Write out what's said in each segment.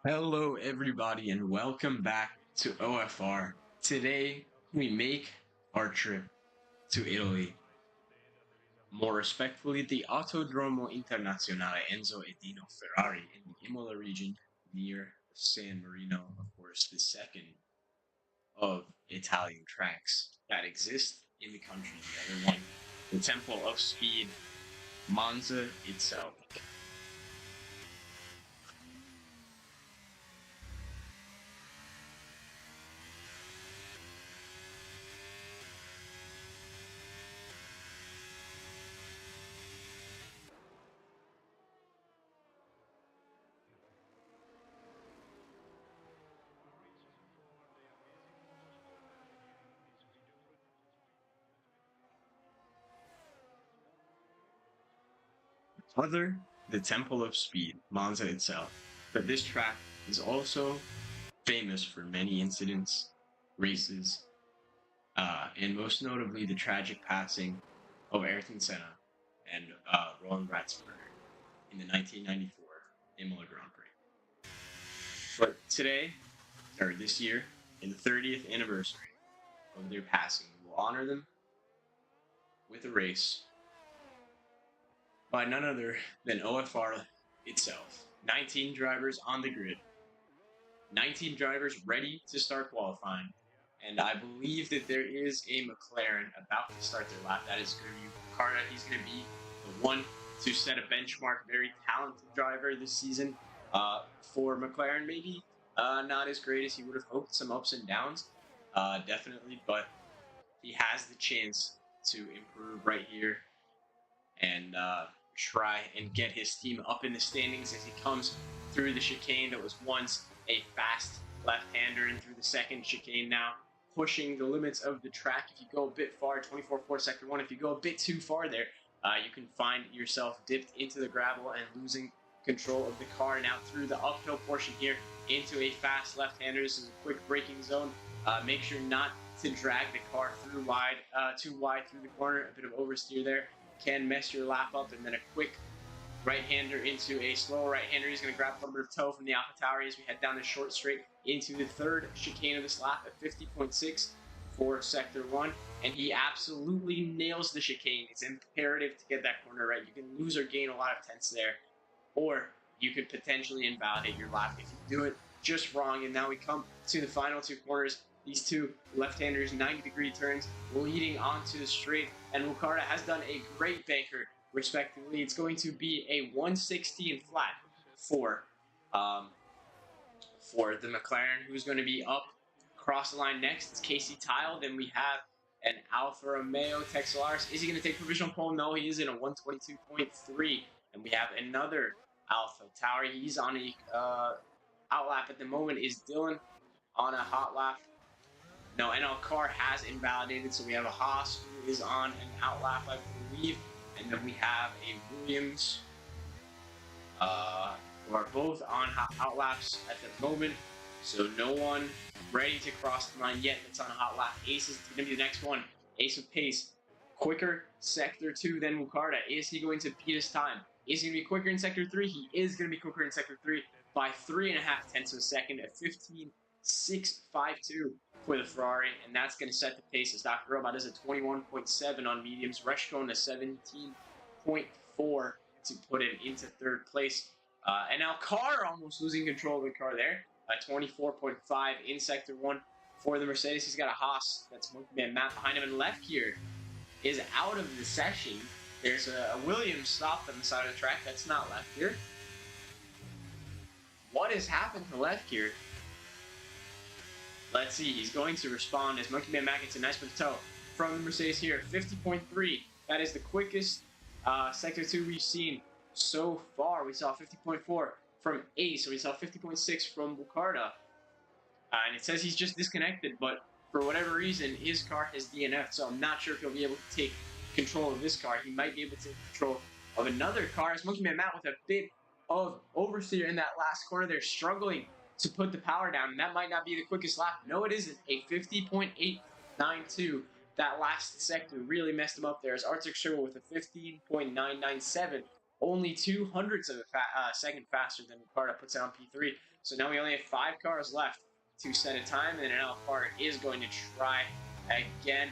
Hello, everybody, and welcome back to OFR. Today, we make our trip to Italy. More respectfully, the Autodromo Internazionale Enzo e Dino Ferrari in the Imola region near San Marino, of course, the second of Italian tracks that exist in the country. The other one, the Temple of Speed, Monza itself. Other, the Temple of Speed, Monza itself. But this track is also famous for many incidents, races, and most notably the tragic passing of Ayrton Senna and Roland Ratzberger in the 1994 Imola Grand Prix. But today, or this year, in the 30th anniversary of their passing, we will honor them with a race by none other than OFR itself. 19 drivers on the grid, 19 drivers ready to start qualifying, and I believe that there is a McLaren about to start their lap. That is going to be Ricardo. He's going to be the one to set a benchmark. Very talented driver this season for McLaren. Maybe not as great as he would have hoped. Some ups and downs, definitely, but he has the chance to improve right here and try and get his team up in the standings as he comes through the chicane that was once a fast left-hander, and through the second chicane now, pushing the limits of the track. If you go a bit far, 24.4 sector 1, if you go a bit too far there, you can find yourself dipped into the gravel and losing control of the car. Now through the uphill portion here into a fast left-hander. This is a quick braking zone. Make sure not to drag the car too wide through the corner. A bit of oversteer there can mess your lap up, and then a quick right-hander into a slower right-hander. He's going to grab a little bit of toe from the AlphaTauri as we head down the short straight into the third chicane of this lap at 50.6 for sector 1, and he absolutely nails the chicane. It's imperative to get that corner right. You can lose or gain a lot of tenths there, or you could potentially invalidate your lap if you do it just wrong. And now we come to the final two corners. These two left-handers, 90-degree turns leading onto the straight, and Ricardo has done a great banker, respectively. It's going to be a 116 flat for the McLaren, who's going to be up across the line next. It's Casey Tile. Then we have an Alfa Romeo Texelaris. Is he going to take provisional pole? No, he is in a 122.3. And we have another Alpha Tauri. He's on a out lap at the moment. Is Dylan on a hot lap? No, NL Car has invalidated, so we have a Haas who is on an out lap, I believe, and then we have a Williams who are both on out laps at the moment, so no one ready to cross the line yet that's on a hot lap. Ace is going to be the next one. Ace of pace. Quicker sector 2 than Ricardo. Is he going to beat his time? Is he going to be quicker in sector 3? He is going to be quicker in sector 3 by 3.5 tenths of a second at 15.652 for the Ferrari, and that's going to set the pace as Dr. Robot is at 21.7 on mediums. Reshkone is 17.4 to put him into third place. And now Carr almost losing control of the car there at 24.5 in sector 1 for the Mercedes. He's got a Haas that's Monkey Matt behind him, and left here is out of the session. There's a Williams stopped on the side of the track. That's not left here. What has happened to left here? Let's see. He's going to respond as Monkey Man Mac gets a nice bit of toe from the Mercedes here. 50.3. That is the quickest sector 2 we've seen so far. We saw 50.4 from Ace, so we saw 50.6 from Bucarda. And it says he's just disconnected, but for whatever reason, his car has DNF'd, so I'm not sure if he'll be able to take control of this car. He might be able to take control of another car. As Monkey Man Matt with a bit of oversteer in that last corner. They're struggling to put the power down, and that might not be the quickest lap. No, it isn't. A 50.892. That last sector really messed him up there as Arctic Circle with a 15.997. Only 0.02 of a second faster than Ricardo puts it on P3. So now we only have 5 cars left to set a time, and an car is going to try again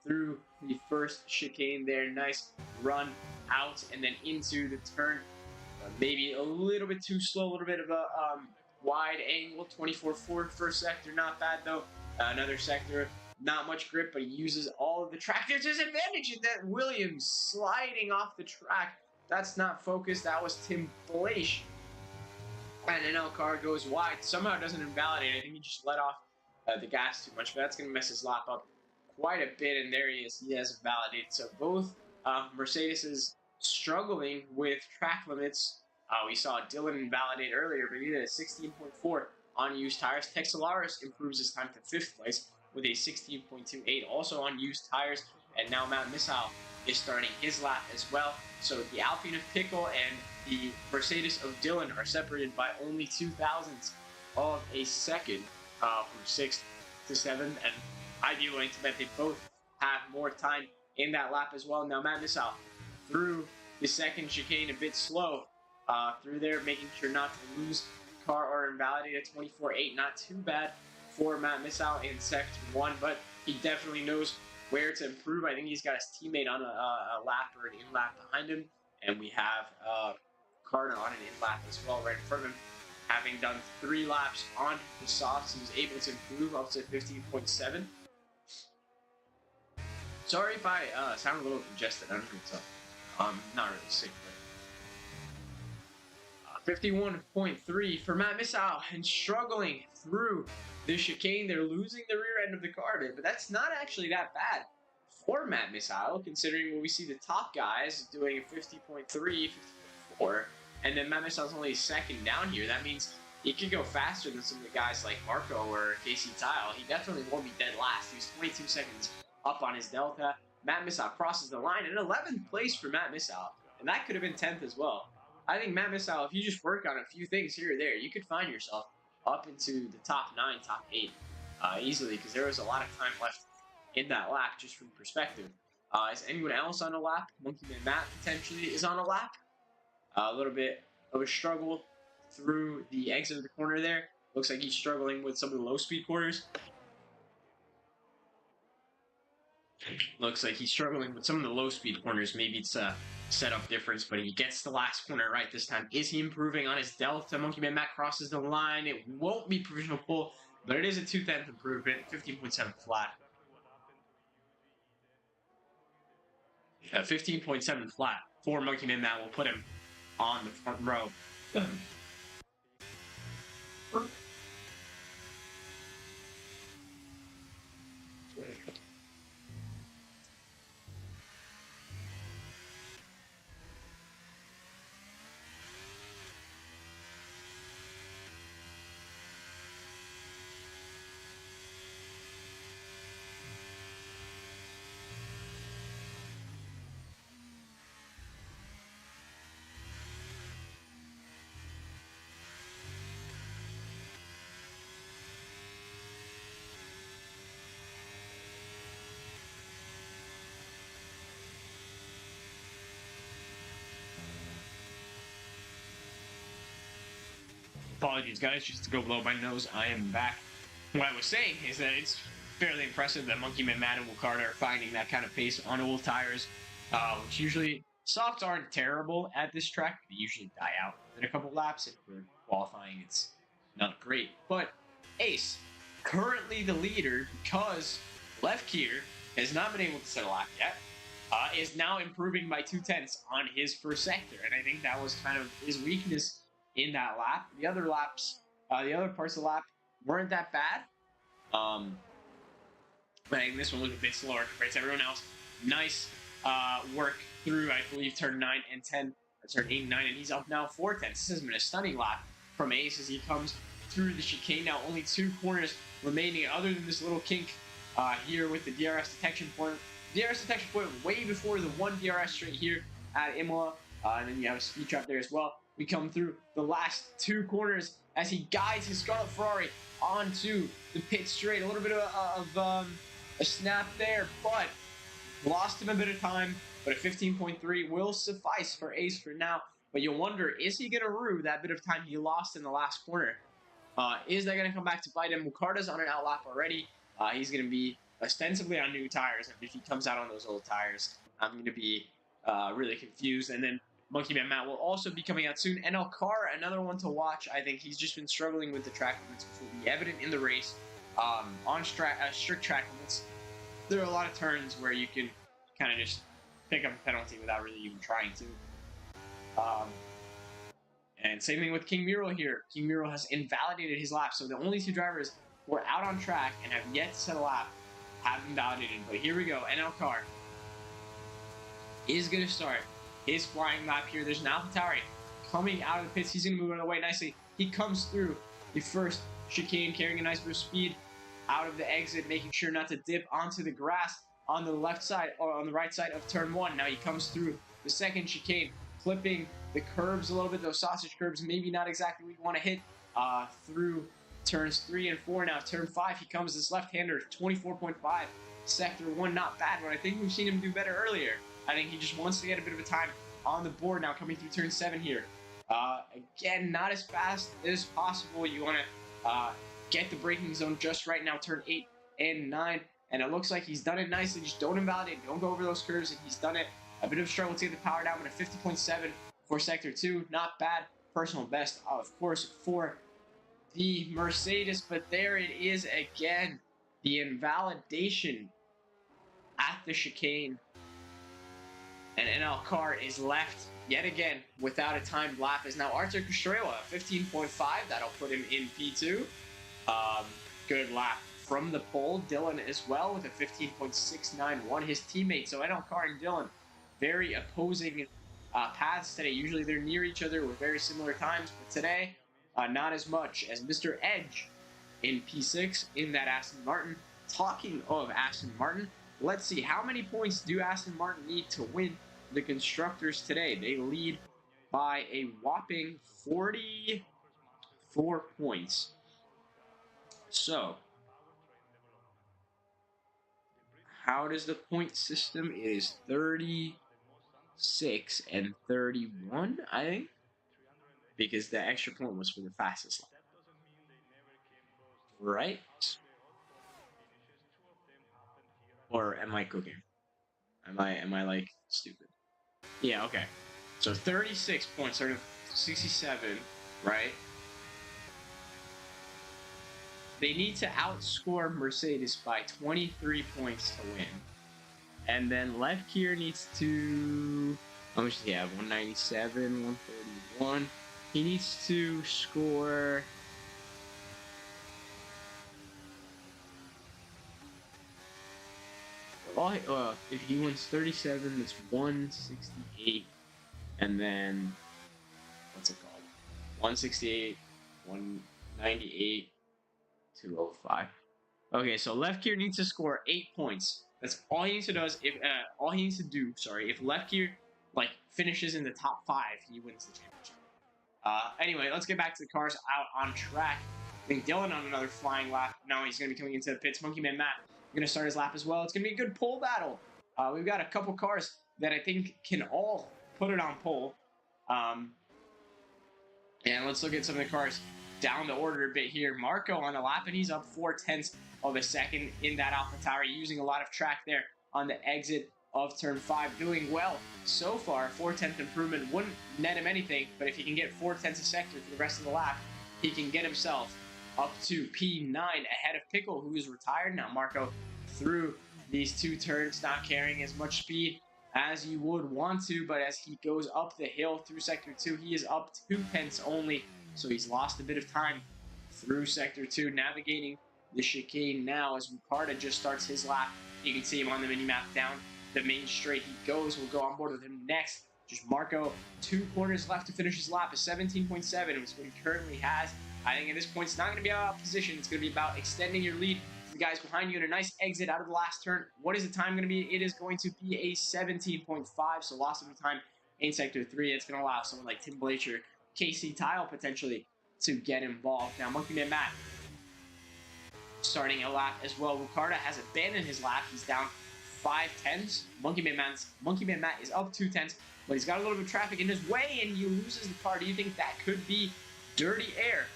through the first chicane there. Nice run out and then into the turn. Maybe a little bit too slow, a little bit of a wide angle. 24.4 first sector, not bad though. Another sector, not much grip, but he uses all of the track. There's his advantage in that Williams sliding off the track. That's not focused. That was Tim Blaish. And an L car goes wide. Somehow it doesn't invalidate. I think he just let off the gas too much, but that's going to mess his lap up quite a bit. And there he is. He has validated. So both Mercedes is struggling with track limits. We saw Dylan invalidate earlier, but he did a 16.4 on used tires. Texelaris improves his time to 5th place with a 16.28, also on used tires. And now Matt Missile is starting his lap as well. So the Alpine of Pickle and the Mercedes of Dylan are separated by only 0.02 of a second from 6th to 7th. And I'd be willing to bet they both have more time in that lap as well. Now Matt Missile through the second chicane a bit slow through there, making sure not to lose car or invalidate at 24.8. Not too bad for Matt Missile in sector 1, but he definitely knows where to improve. I think he's got his teammate on a lap or an in-lap behind him, and we have Carter on an in-lap as well right in front of him. Having done 3 laps on the softs, he was able to improve up to 15.7. Sorry if I sound a little congested. I don't think so. Not really sick, but 51.3 for Matt Missile, and struggling through the chicane. They're losing the rear end of the car there, but that's not actually that bad for Matt Missile, considering when we see the top guys doing a 50.3, 54, and then Matt Missile's only second down here. That means he could go faster than some of the guys like Marco or Casey Tile. He definitely won't be dead last. He's 22 seconds up on his delta. Matt Missile crosses the line in 11th place for Matt Missile, and that could have been 10th as well. I think Matt Missile, if you just work on a few things here or there, you could find yourself up into the top 9, top 8 easily, because there was a lot of time left in that lap, just from perspective. Is anyone else on a lap? Monkey Man Matt potentially is on a lap. A little bit of a struggle through the exit of the corner there. Looks like he's struggling with some of the low-speed corners. Looks like he's struggling with some of the low-speed corners. Maybe it's a setup difference, but he gets the last corner right this time. Is he improving on his delta? Monkey Man Matt crosses the line. It won't be provisional pull, but it is a 2/10 improvement. 15.7 flat. 15.7 flat for Monkey Man Matt will put him on the front row. Apologies, guys, just to go blow my nose, I am back. What I was saying is that it's fairly impressive that Monkey Man Matt and Will Carter are finding that kind of pace on old tires, which usually, softs aren't terrible at this track. They usually die out in a couple laps. If we're qualifying, it's not great. But Ace, currently the leader, because Left Gear has not been able to set a lap yet, is now improving by 0.2 on his first sector. And I think that was kind of his weakness in that lap. The other laps, the other parts of the lap weren't that bad. But I think this one was a bit slower compared to everyone else. Nice work through, I believe, turn 9 and 10, or turn 8 and 9, and he's up now 4/10. This has been a stunning lap from Ace as he comes through the chicane. Now only 2 corners remaining, other than this little kink here with the DRS detection point. DRS detection point way before the 1 DRS straight here at Imola, and then you have a speed trap there as well. We come through the last 2 corners as he guides his Scarlet Ferrari onto the pit straight. A little bit of a snap there, but lost him a bit of time. But a 15.3 will suffice for Ace for now. But you'll wonder, is he going to rue that bit of time he lost in the last corner? Is that going to come back to bite him? Mukarta's on an out lap already. He's going to be ostensibly on new tires. And if he comes out on those old tires, I'm going to be really confused. And then Monkey Man Matt will also be coming out soon. NL Carr, another one to watch. I think he's just been struggling with the track limits, which will be evident in the race. On strict track limits, there are a lot of turns where you can kind of just pick up a penalty without really even trying to. And same thing with King Muro here. King Muro has invalidated his lap. So the only two drivers who are out on track and have yet to set a lap have invalidated. But here we go. NL Carr is going to start his flying lap here. There's an AlphaTauri coming out of the pits. He's going to move out of the way nicely. He comes through the first chicane carrying a nice bit of speed out of the exit, making sure not to dip onto the grass on the left side or on the right side of turn 1. Now he comes through the second chicane, clipping the curbs a little bit, those sausage curbs, maybe not exactly what you want to hit through turns 3 and 4. Now turn 5, he comes this left-hander, 24.5, sector 1, not bad, but I think we've seen him do better earlier. I think he just wants to get a bit of a time on the board now coming through turn 7 here. Again, not as fast as possible. You want to get the braking zone just right now, turn 8 and 9, and it looks like he's done it nicely. Just don't invalidate, don't go over those curves, and he's done it. A bit of a struggle to get the power down, but a 50.7 for sector 2, not bad. Personal best, of course, for the Mercedes, but there it is again, the invalidation at the chicane, and NL Carr is left yet again without a timed lap. Is now Artur Castrela, 15.5, that'll put him in P2. Good lap from the pole. Dylan as well with a 15.691. His teammates, so NL Carr and Dylan, very opposing paths today. Usually they're near each other with very similar times, but today not as much, as Mr. Edge in P6 in that Aston Martin. Talking of Aston Martin, let's see, how many points do Aston Martin need to win the Constructors today? They lead by a whopping 44 points. So, how does the point system? It is 36 and 31, I think, because the extra point was for the fastest lap. Right? Or am I cooking? Am I like stupid? Yeah, okay. So 36 points out of 67, right? They need to outscore Mercedes by 23 points to win. And then Lefkier needs to, how much does he have? 197, 131. He needs to score if he wins 37, it's 168, and then what's it called? 168, 198, 205. Okay, so Lefkier needs to score 8 points. That's all he needs to do. If Lefkier like finishes in the top 5, he wins the championship. Anyway, let's get back to the cars out on track. I think Dylan on another flying lap. Now he's going to be coming into the pits. Monkey Man Matt going to start his lap as well. It's going to be a good pole battle. We've got a couple cars that I think can all put it on pole. And let's look at some of the cars down the order a bit here. Marco on a lap, and he's up 0.4 of a second in that AlphaTauri, using a lot of track there on the exit of turn 5. Doing well so far. 0.4 improvement wouldn't net him anything, but if he can get 0.4 a sector for the rest of the lap, he can get himself up to P9 ahead of Pickle, who is retired. Now Marco through these 2 turns, not carrying as much speed as you would want to, but as he goes up the hill through sector 2, he is up 0.2 only, so he's lost a bit of time through sector 2, navigating the chicane now as Mukarta just starts his lap. You can see him on the mini-map down the main straight. He goes. We'll go on board with him next. Just Marco, 2 corners left to finish his lap. A 17.7 is what he currently has. I think at this point, it's not going to be about position. It's going to be about extending your lead to the guys behind you in a nice exit out of the last turn. What is the time going to be? It is going to be a 17.5, so loss of time in sector 3. It's going to allow someone like Tim Blacher, KC Tile potentially to get involved. Now, Monkey Man Matt starting a lap as well. Mukarta has abandoned his lap. He's down 0.5. Monkey Man Matt is up 0.2, but he's got a little bit of traffic in his way, and he loses the car. Do you think that could be dirty air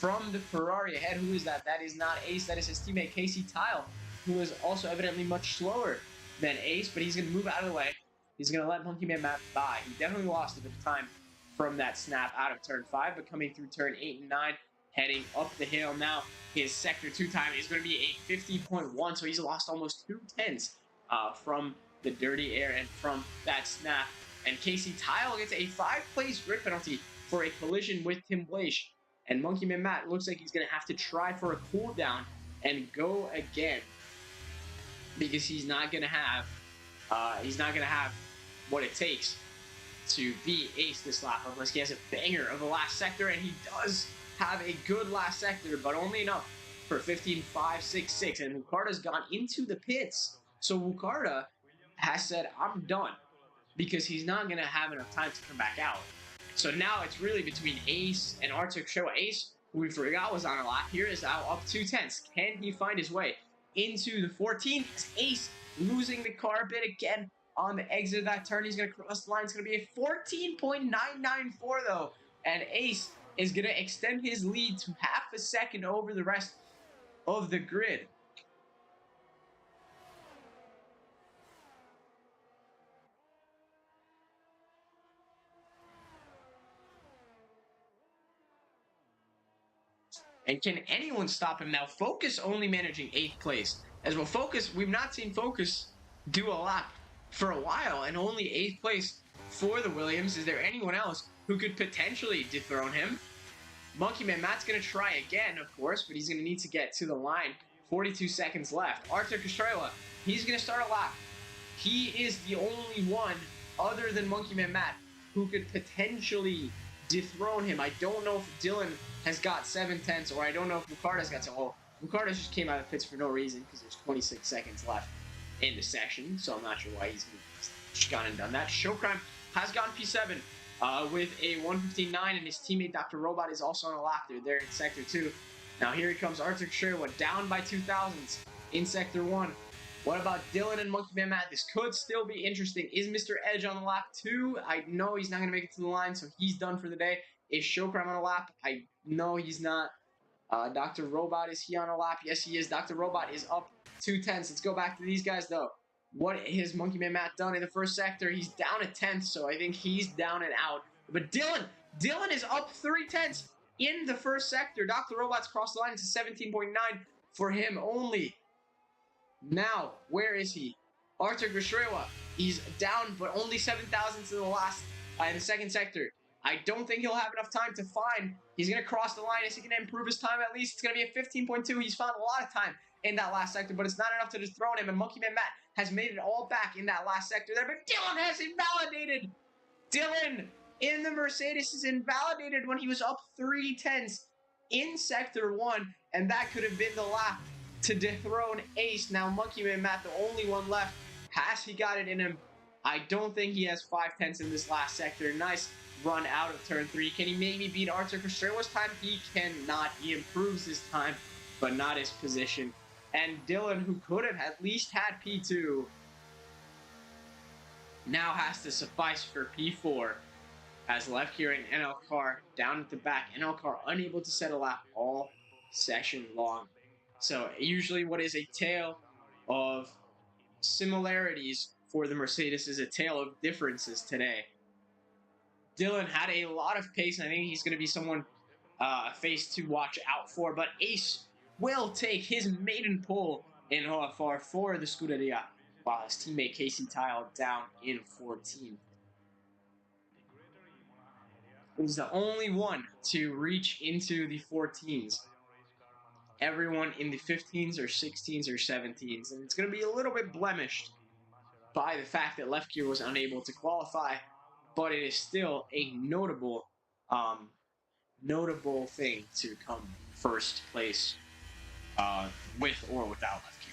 from the Ferrari ahead. Who is that? That is not Ace. That is his teammate Casey Tile, who is also evidently much slower than Ace, but he's going to move out of the way. He's going to let Monkey Man Matt by. He definitely lost a bit of time from that snap out of turn 5, but coming through turn 8 and 9, heading up the hill now. His sector 2 time is going to be a 50.1, so he's lost almost 2/10 from the dirty air and from that snap. And Casey Tile gets a 5-place grid penalty for a collision with Tim Blaish. And Monkey Man Matt looks like he's going to have to try for a cooldown and go again, because he's not going to have what it takes to beat Ace this lap unless he has a banger of the last sector, and he does have a good last sector, but only enough for 15.566. And Wukarda's gone into the pits, so Wukarda has said, I'm done, because he's not going to have enough time to come back out. So now it's really between Ace and Arctic Show. Ace, who we forgot was on a lap, here is now up 2/10. Can he find his way into the 14? Ace losing the car a bit again on the exit of that turn. He's going to cross the line. It's going to be a 14.994 though. And Ace is going to extend his lead to half a second over the rest of the grid. And can anyone stop him now? Focus only managing 8th place. As well, Focus, we've not seen Focus do a lot for a while, and only 8th place for the Williams. Is there anyone else who could potentially dethrone him? Monkey Man Matt's going to try again, of course, but he's going to need to get to the line. 42 seconds left. Arctic Estrella, he's going to start a lap. He is the only one other than Monkey Man Matt who could potentially dethrone him. I don't know if Dylan has got 7/10, or I don't know if Wukarda's got some. Oh, Wukarda just came out of the pits for no reason because there's 26 seconds left in the session, so I'm not sure why he's gone and done that. Showcrime has gone P7 with a 1:59, and his teammate Dr. Robot is also on a lap. They're there in Sector 2. Now here he comes, Arctic Sherwood, down by 2,000s in Sector 1. What about Dylan and Monkey Man Matt? This could still be interesting. Is Mr. Edge on the lap too? I know he's not going to make it to the line, so he's done for the day. Is Showcrime on a lap? I know he's not. Dr. Robot, is he on a lap? Yes, he is. Dr. Robot is up 2/10. Let's go back to these guys, though. What has Monkey Man Matt done in the first sector? He's down a 10th, so I think he's down and out. But Dylan is up 3/10 in the first sector. Dr. Robot's crossed the line to 17.9 for him only. Now, where is he? Arctic Rishrewa, he's down, but only 7,000 to the last in the second sector. I don't think he'll have enough time to find. He's going to cross the line. Is he going to improve his time at least? It's going to be a 15.2. He's found a lot of time in that last sector, but it's not enough to dethrone him. And Monkey Man Matt has made it all back in that last sector there, but Dylan has invalidated. Dylan in the Mercedes is invalidated when he was up 3/10 in Sector 1, and that could have been the lap to dethrone Ace. Now Monkey Man Matt, the only one left. Has he got it in him? I don't think he has 5/10 in this last sector. Nice run out of turn 3. Can he maybe beat Arthur Costello's time? He cannot. He improves his time, but not his position. And Dylan, who could have at least had P2, now has to suffice for P4, as left here in NL Car down at the back. NL Car unable to set a lap all session long. So usually what is a tale of similarities for the Mercedes is a tale of differences today. Dylan had a lot of pace, and I think he's going to be someone face to watch out for. But Ace will take his maiden pole in OFR for the Scuderia, while his teammate Casey Tile down in 14th. He's the only one to reach into the 14s. Everyone in the 15s or 16s or 17s. And it's going to be a little bit blemished by the fact that Left Gear was unable to qualify. But it is still a notable thing to come first place with or without Left Gear.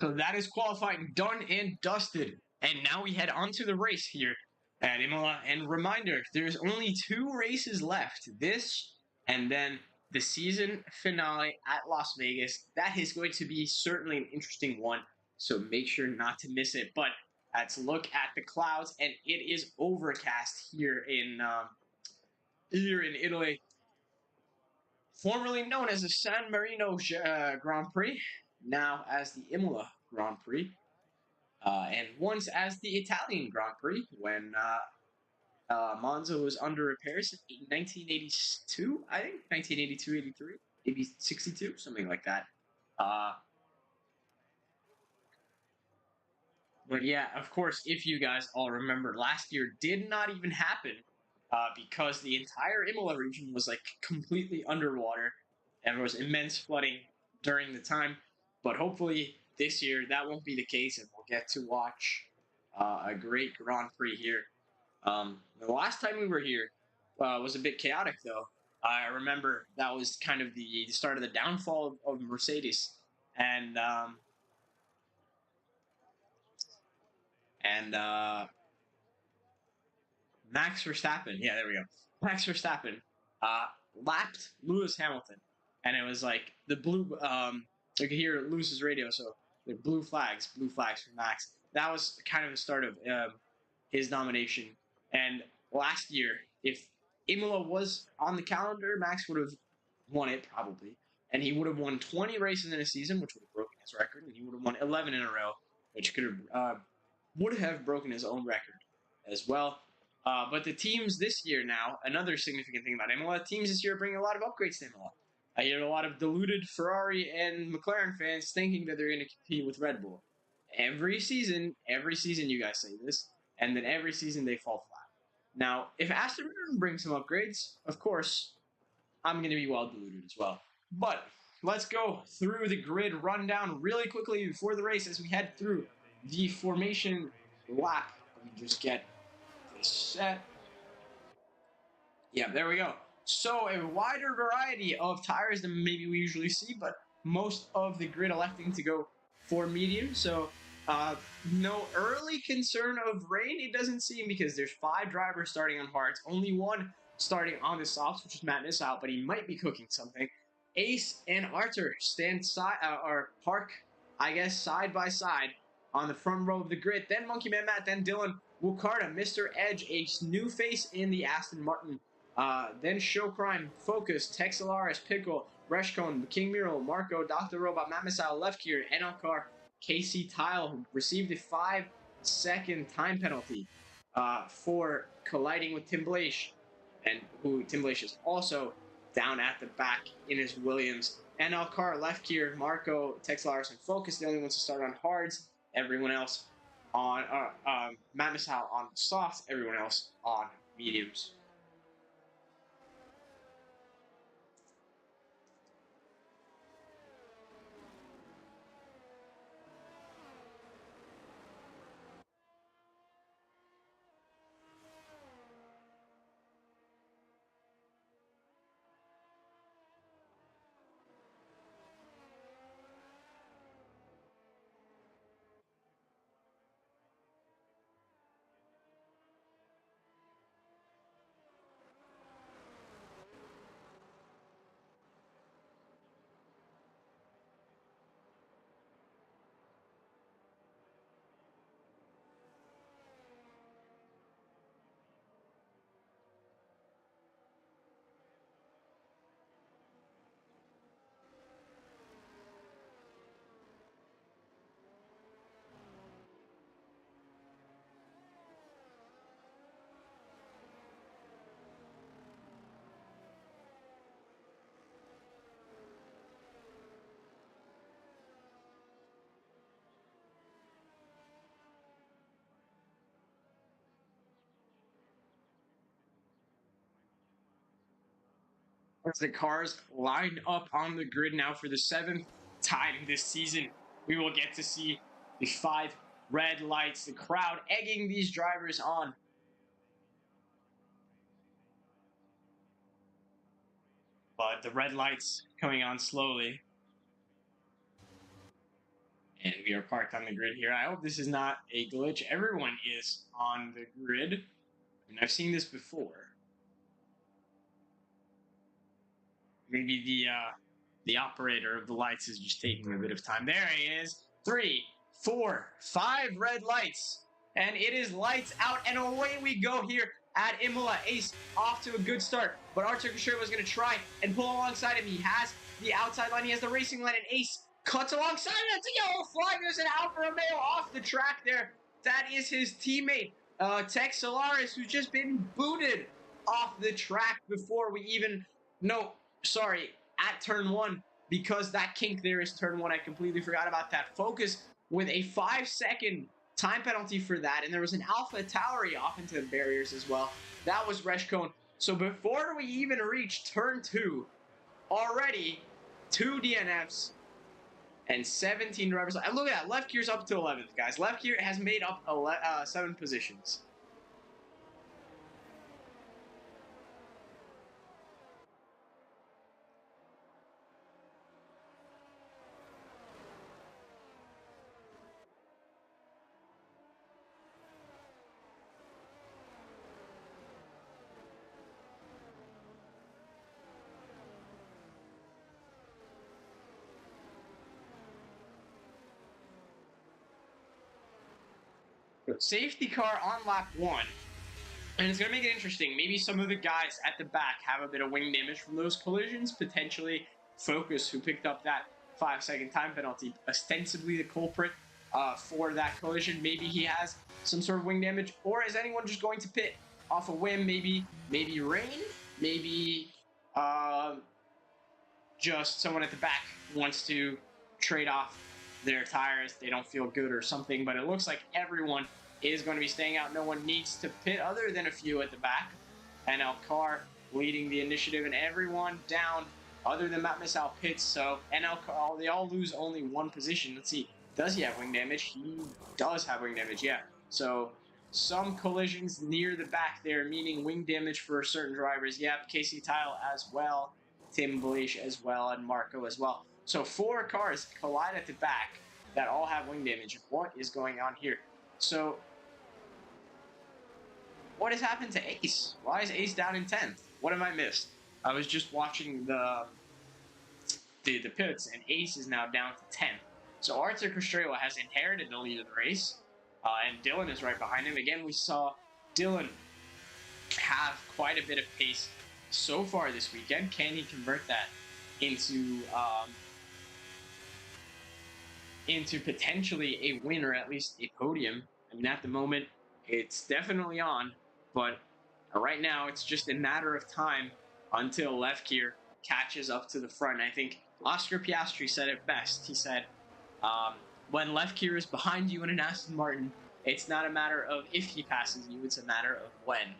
So that is qualifying done and dusted. And now we head on to the race here at Imola. And reminder, there's only 2 races left. This and then the season finale at Las Vegas. That is going to be certainly an interesting one. So make sure not to miss it. But let's look at the clouds, and it is overcast here in Italy, formerly known as the San Marino Grand Prix, now as the Imola Grand Prix, and once as the Italian Grand Prix when Monza was under repairs in 1982, I think 1982, 83, maybe 62, something like that. Uh, But yeah, of course, if you guys all remember, last year did not even happen because the entire Imola region was like completely underwater and there was immense flooding during the time. But hopefully this year that won't be the case and we'll get to watch a great Grand Prix here. The last time we were here was a bit chaotic though. I remember that was kind of the start of the downfall of Mercedes. And and Max Verstappen. Yeah, there we go. Max Verstappen uh, lapped Lewis Hamilton, and it was like the blue. You could hear Lewis's radio, so the blue flags for Max. That was kind of the start of his nomination. And last year, if Imola was on the calendar, Max would have won it probably, and he would have won 20 races in a season, which would have broken his record, and he would have won 11 in a row, which could have would have broken his own record as well. But the teams this year now, another significant thing about Imola, teams this year are bringing a lot of upgrades to Imola. I hear a lot of deluded Ferrari and McLaren fans thinking that they're going to compete with Red Bull. Every season, you guys say this, and then every season they fall flat. Now, if Aston Martin brings some upgrades, of course, I'm going to be well deluded as well. But let's go through the grid rundown really quickly before the race as we head through the formation lap. Let me just get this set. Yeah, there we go. So a wider variety of tires than maybe we usually see, but most of the grid electing to go for medium. So no early concern of rain, it doesn't seem, because there's 5 drivers starting on hards, only 1 starting on the softs, which is Matt Nissout, but he might be cooking something. Ace and Arthur stand side or park, I guess, side by side on the front row of the grid. Then Monkey Man Matt, then Dylan Wukarda, Mr. Edge, a new face in the Aston Martin. Then Show Crime, Focus, Texelaris, Pickle, Reshcone, King Miro, Marco, Dr. Robot, Matt Missile, Left Gear, NL Car, Casey Tile, who received a 5-second time penalty for colliding with Tim Blaish, and who Tim Blaish is also down at the back in his Williams. NL Car, Left Gear, Marco, Texelaris, and Focus, the only ones to start on hards. Everyone else on Matt Missile on softs. Everyone else on mediums. As the cars line up on the grid now for the 7th time this season, we will get to see the 5 red lights, the crowd egging these drivers on. But the red lights coming on slowly. And we are parked on the grid here. I hope this is not a glitch. Everyone is on the grid. And I've seen this before. Maybe the operator of the lights is just taking a bit of time. There he is. 3, 4, 5 red lights. And it is lights out, and away we go here at Imola. Ace off to a good start, but Artur Kashir was going to try and pull alongside him. He has the outside line, he has the racing line, and Ace cuts alongside him. That's a yellow flag. There's an Alfa Romeo off the track there. That is his teammate, Tech Solaris, who's just been booted off the track before we even... No, sorry, at turn 1, because that kink there is turn 1. I completely forgot about that. Focus with a 5-second time penalty for that, and there was an Alpha Tauri off into the barriers as well. That was Reshkone. So before we even reach turn 2, already 2 DNFs and 17 drivers. And look at that, left gear's up to 11th, guys. Left gear has made up 7 positions. Safety car on lap 1. And it's going to make it interesting. Maybe some of the guys at the back have a bit of wing damage from those collisions. Potentially Focus, who picked up that 5-second time penalty, ostensibly the culprit for that collision. Maybe he has some sort of wing damage. Or is anyone just going to pit off a whim? Maybe rain? Maybe just someone at the back wants to trade off their tires. They don't feel good or something. But it looks like everyone is going to be staying out. No one needs to pit other than a few at the back. And Car leading the initiative, and everyone down other than Matt Missal pits. So Car, they all lose only 1 position. Let's see. Does he have wing damage? He does have wing damage, yeah. So some collisions near the back there, meaning wing damage for certain drivers. Yep, Casey Tile as well, Tim Bleach as well, and Marco as well. So 4 cars collide at the back that all have wing damage. What is going on here? So what has happened to Ace? Why is Ace down in 10th? What have I missed? I was just watching the pits, and Ace is now down to 10th. So Artur Kostrela has inherited the lead of the race, and Dylan is right behind him. Again, we saw Dylan have quite a bit of pace so far this weekend. Can he convert that into potentially a win, or at least a podium? I mean, at the moment, it's definitely on, but right now it's just a matter of time until left gear catches up to the front. I think Oscar Piastri said it best. He said, when left gear is behind you in an Aston Martin, it's not a matter of if he passes you, it's a matter of when.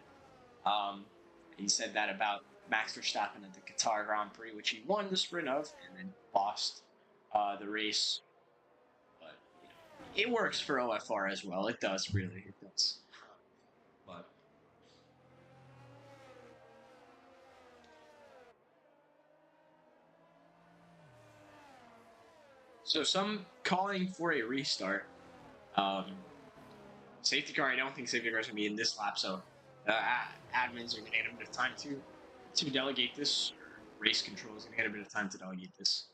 He said that about Max Verstappen at the Qatar Grand Prix, which he won the sprint of and then lost the race. But you know, it works for OFR as well. It does, really. It does. But so some calling for a restart. Safety car, I don't think safety car is going to be in this lap, so admins are going to get a bit of time to delegate this. Race control is going to get a bit of time to delegate this.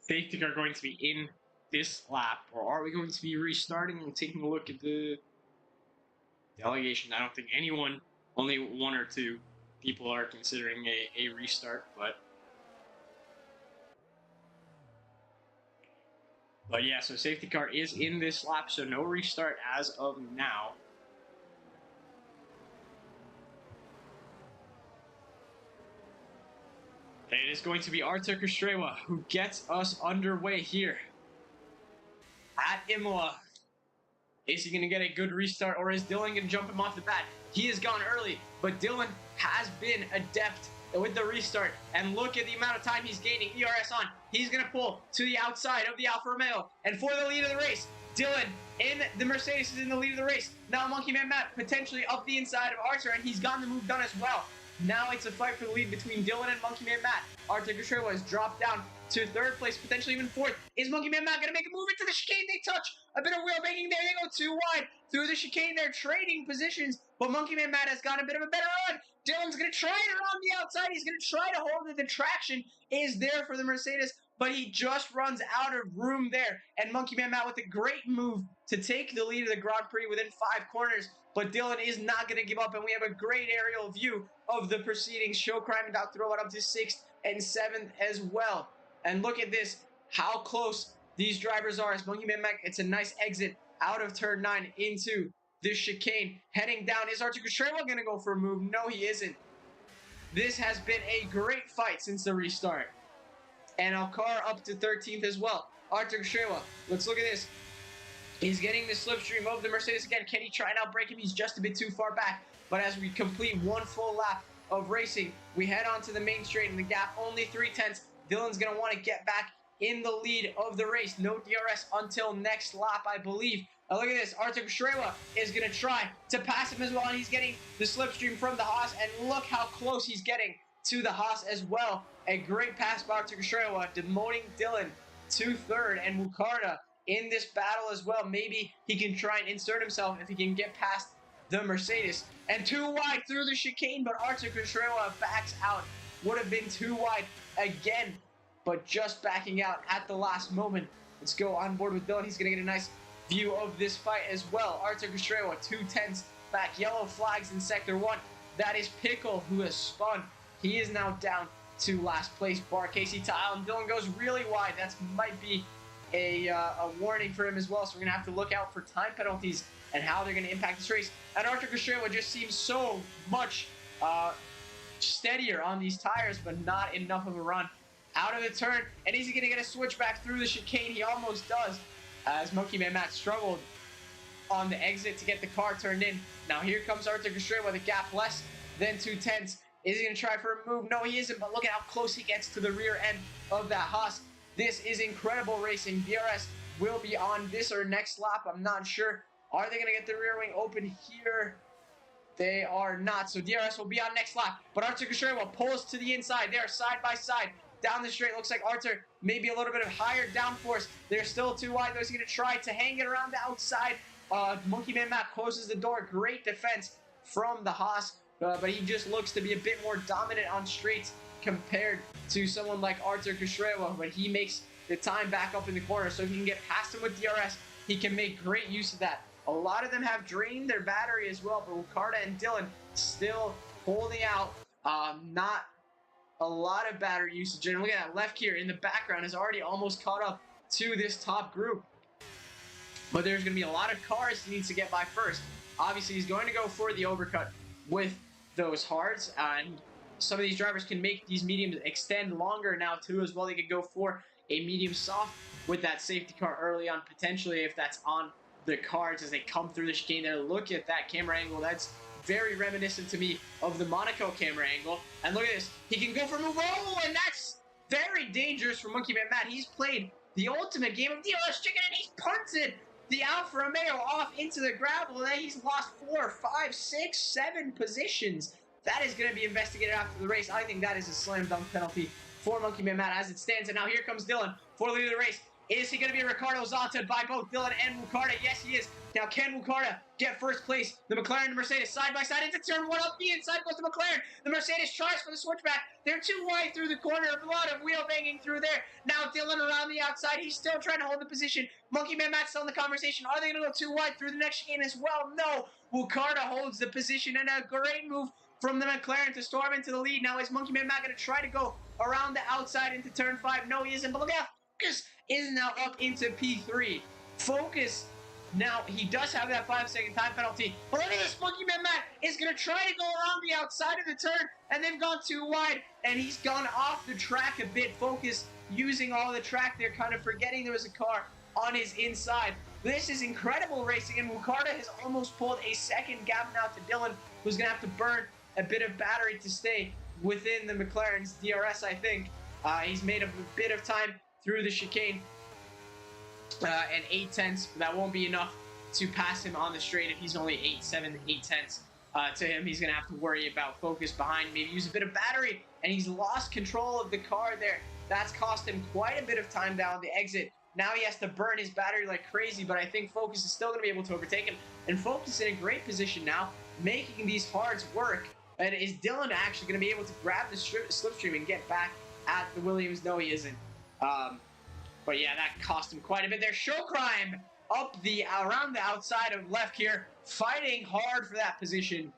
safety car going to be in this lap, or are we going to be restarting and taking a look at the delegation? I don't think anyone, only one or two people are considering a restart, but yeah, so safety car is in this lap, so no restart as of now. It is going to be Artur Kostrewa who gets us underway here at Imola. Is he going to get a good restart, or is Dylan going to jump him off the bat? He has gone early, but Dylan has been adept with the restart. And look at the amount of time he's gaining. ERS on. He's going to pull to the outside of the Alfa Romeo. And for the lead of the race, Dylan in the Mercedes is in the lead of the race. Now Monkey Man Matt potentially up the inside of Artur, and he's gotten the move done as well. Now it's a fight for the lead between Dylan and Monkey Man Matt. Artur Kostrewa has dropped down to third place, potentially even fourth. Is Monkey Man Matt going to make a move into the chicane? They touch. A bit of wheel making there. They go too wide through the chicane. They're trading positions, but Monkey Man Matt has got a bit of a better run. Dylan's going to try it around the outside. He's going to try to hold it. The traction is there for the Mercedes, but he just runs out of room there. And Monkey Man Matt with a great move to take the lead of the Grand Prix within 5 corners. But Dylan is not going to give up, and we have a great aerial view of the proceedings. Show Crime and Dr. Robot up to 6th and 7th as well. And look at this, how close these drivers are. As Monkey Man Matt, it's a nice exit out of turn 9 into this chicane. Heading down, is Artur Kostrewa going to go for a move? No, he isn't. This has been a great fight since the restart. And Alcar up to 13th as well. Artur Kostrewa, let's look at this. He's getting the slipstream of the Mercedes again. Can he try and outbrake him? He's just a bit too far back. But as we complete one full lap of racing, we head on to the main straight, and the gap only 3/10. Dylan's going to want to get back in the lead of the race. No DRS until next lap, I believe. Now look at this. Artur Kostrewa is going to try to pass him as well, and he's getting the slipstream from the Haas, and look how close he's getting to the Haas as well. A great pass by Artur Kostrewa, demoting Dylan to third, and Mukarda in this battle as well. Maybe he can try and insert himself if he can get past the Mercedes. And too wide through the chicane, but Artur Kostrewa backs out. Would have been too wide again, but just backing out at the last moment. Let's go on board with Dylan. He's going to get a nice view of this fight as well. Artur Kostrewa, 2/10 back. Yellow flags in Sector 1. That is Pickle, who has spun. He is now down to last place. Bar Casey Tile, and Dylan goes really wide. That might be a warning for him as well, so we're going to have to look out for time penalties and how they're going to impact this race. And Artur Kostrewa just seems so much steadier on these tires, but not enough of a run. Out of the turn, and is he going to get a switchback through the chicane? He almost does, as Monkey Man Matt struggled on the exit to get the car turned in. Now here comes Artur Kostrewa with a gap less than 2/10. Is he going to try for a move? No, he isn't, but look at how close he gets to the rear end of that Haas. This is incredible racing. DRS will be on this or next lap. I'm not sure. Are they going to get the rear wing open here? They are not. So DRS will be on next lap. But Artur Kostrewa pulls to the inside. They are side by side. Down the straight, looks like Artur maybe a little bit of higher downforce. They're still too wide, though. He's going to try to hang it around the outside. Monkey Man Matt closes the door. Great defense from the Haas. But he just looks to be a bit more dominant on straights compared to someone like Artur Kostrewa, but he makes the time back up in the corner. So if he can get past him with DRS, he can make great use of that. A lot of them have drained their battery as well, but Ricardo and Dylan still holding out. Not a lot of battery usage. And look at that left here in the background is already almost caught up to this top group. But there's going to be a lot of cars he needs to get by first. Obviously, he's going to go for the overcut with those hards, and some of these drivers can make these mediums extend longer now too as well. They could go for a medium soft with that safety car early on, potentially, if that's on the cards as they come through the chicane there. Look at that camera angle. That's very reminiscent to me of the Monaco camera angle. And look at this. He can go for a move. Oh, and that's very dangerous for Monkey Man Matt. He's played the ultimate game of DRS chicken, and he's punted the Alfa Romeo off into the gravel, and then he's lost 4, 5, 6, 7 positions. That is going to be investigated after the race. I think that is a slam dunk penalty for Monkey Man Matt as it stands. And now here comes Dylan for the lead of the race. Is he going to be Ricardo Zonta by both Dylan and Wukarda? Yes, he is. Now, can Wukarda get first place? The McLaren and the Mercedes side by side into turn one. Up the inside goes the McLaren. The Mercedes tries for the switchback. They're too wide through the corner. A lot of wheel banging through there. Now, Dylan around the outside. He's still trying to hold the position. Monkey Man Matt still in the conversation. Are they going to go too wide through the next chicane as well? No. Wukarda holds the position, and a great move from the McLaren to storm into the lead. Now, is Monkey Man Matt going to try to go around the outside into turn 5? No, he isn't. But look out. Focus is now up into P3. Focus, now he does have that 5-second time penalty. But look at this, Monkey Man Matt is going to try to go around the outside of the turn, and they've gone too wide, and he's gone off the track a bit. Focus using all the track there, kind of forgetting there was a car on his inside. This is incredible racing, and Wukarda has almost pulled a second gap now to Dylan, who's going to have to burn a bit of battery to stay within the McLaren's DRS, I think. He's made a bit of time through the chicane, and 8/10. That won't be enough to pass him on the straight if he's only 8.7, 8/10. To him, he's going to have to worry about focus behind, maybe use a bit of battery, and he's lost control of the car there. That's cost him quite a bit of time down the exit. Now he has to burn his battery like crazy, but I think Focus is still going to be able to overtake him, and Focus in a great position now, making these hards work. And is Dylan actually going to be able to grab the slipstream and get back at the Williams? No, he isn't. But yeah, that cost him quite a bit there. Show Crime up around the outside of left here, fighting hard for that position.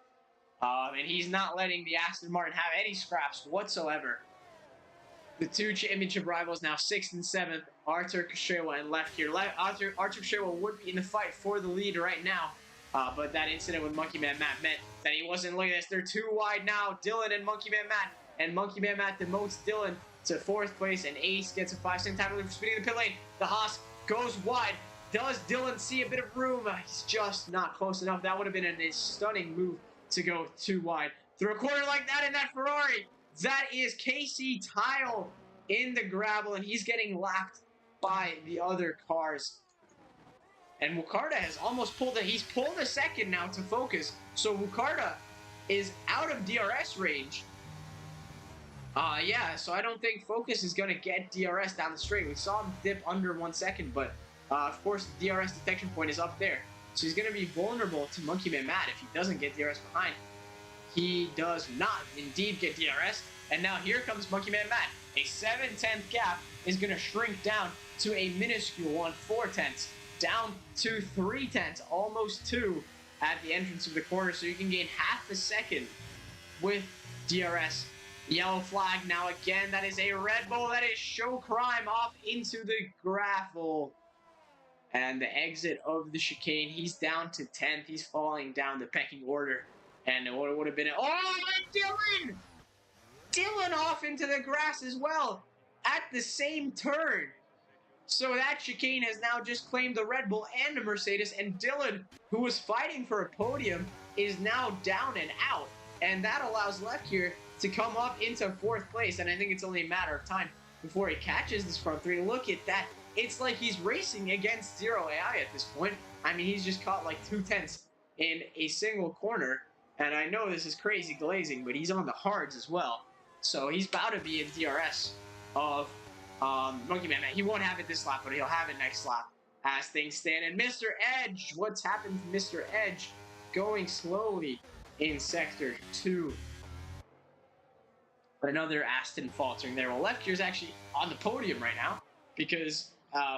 And he's not letting the Aston Martin have any scraps whatsoever. The two championship rivals now 6th and 7th, Artur Kashewa and left here. Artur Kashewa would be in the fight for the lead right now. But that incident with Monkey Man Matt meant that he wasn't. Look at this. They're too wide now. Dylan and Monkey Man Matt. And Monkey Man Matt demotes Dylan to 4th place. And Ace gets a 5-second time limit for speeding the pit lane. The Haas goes wide. Does Dylan see a bit of room? He's just not close enough. That would have been a stunning move to go too wide. Through a corner like that in that Ferrari. That is Casey Tile in the gravel. And he's getting lapped by the other cars. And Wukarda has almost pulled it. He's pulled a second now to Focus. So Wukarda is out of DRS range. Yeah, so I don't think Focus is going to get DRS down the straight. We saw him dip under 1 second, but of course the DRS detection point is up there. So he's going to be vulnerable to Monkey Man Matt if he doesn't get DRS behind. He does not indeed get DRS. And now here comes Monkey Man Matt. A 7/10 gap is going to shrink down to a minuscule 4/10. Down to 3/10, almost 2 at the entrance of the corner. So you can gain half a second with DRS. Yellow flag now again. That is a Red Bull. That is Show Crime off into the gravel. And the exit of the chicane. He's down to 10th. He's falling down the pecking order. And it would have been... Oh, and Dylan! Dylan off into the grass as well. At the same turn. So that chicane has now just claimed the Red Bull and the Mercedes. And Dylan, who was fighting for a podium, is now down and out. And that allows Left here to come up into 4th place. And I think it's only a matter of time before he catches this front three. Look at that. It's like he's racing against zero AI at this point. I mean, he's just caught like 2/10 in a single corner. And I know this is crazy glazing, but he's on the hards as well. So he's about to be in DRS of Monkey Man. He won't have it this lap, but he'll have it next lap as things stand. And Mr. Edge, what's happened to Mr. Edge? Going slowly in Sector 2. Another Aston faltering there. Well, Left Gear's actually on the podium right now because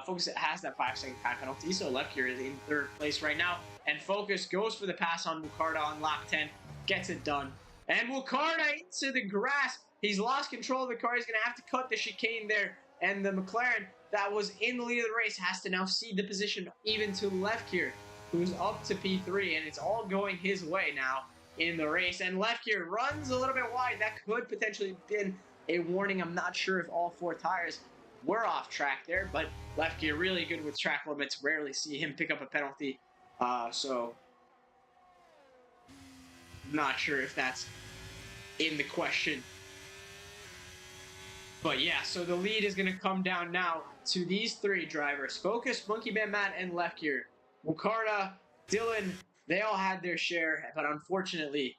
Focus has that 5-second time penalty, so Left Gear is in 3rd place right now. And Focus goes for the pass on Wukarda on lap 10, gets it done. And Wukarda into the grass. He's lost control of the car. He's going to have to cut the chicane there. And the McLaren that was in the lead of the race has to now cede the position even to Left Gear, who's up to P3. And it's all going his way now in the race. And Left Gear runs a little bit wide. That could potentially have been a warning. I'm not sure if all 4 tires were off track there, but Left Gear really good with track limits. Rarely see him pick up a penalty. So not sure if that's in the question. But yeah, so the lead is going to come down now to these 3 drivers. Focus, Monkey Man Matt, and Left Gear. Wukarda, Dylan, they all had their share, but unfortunately,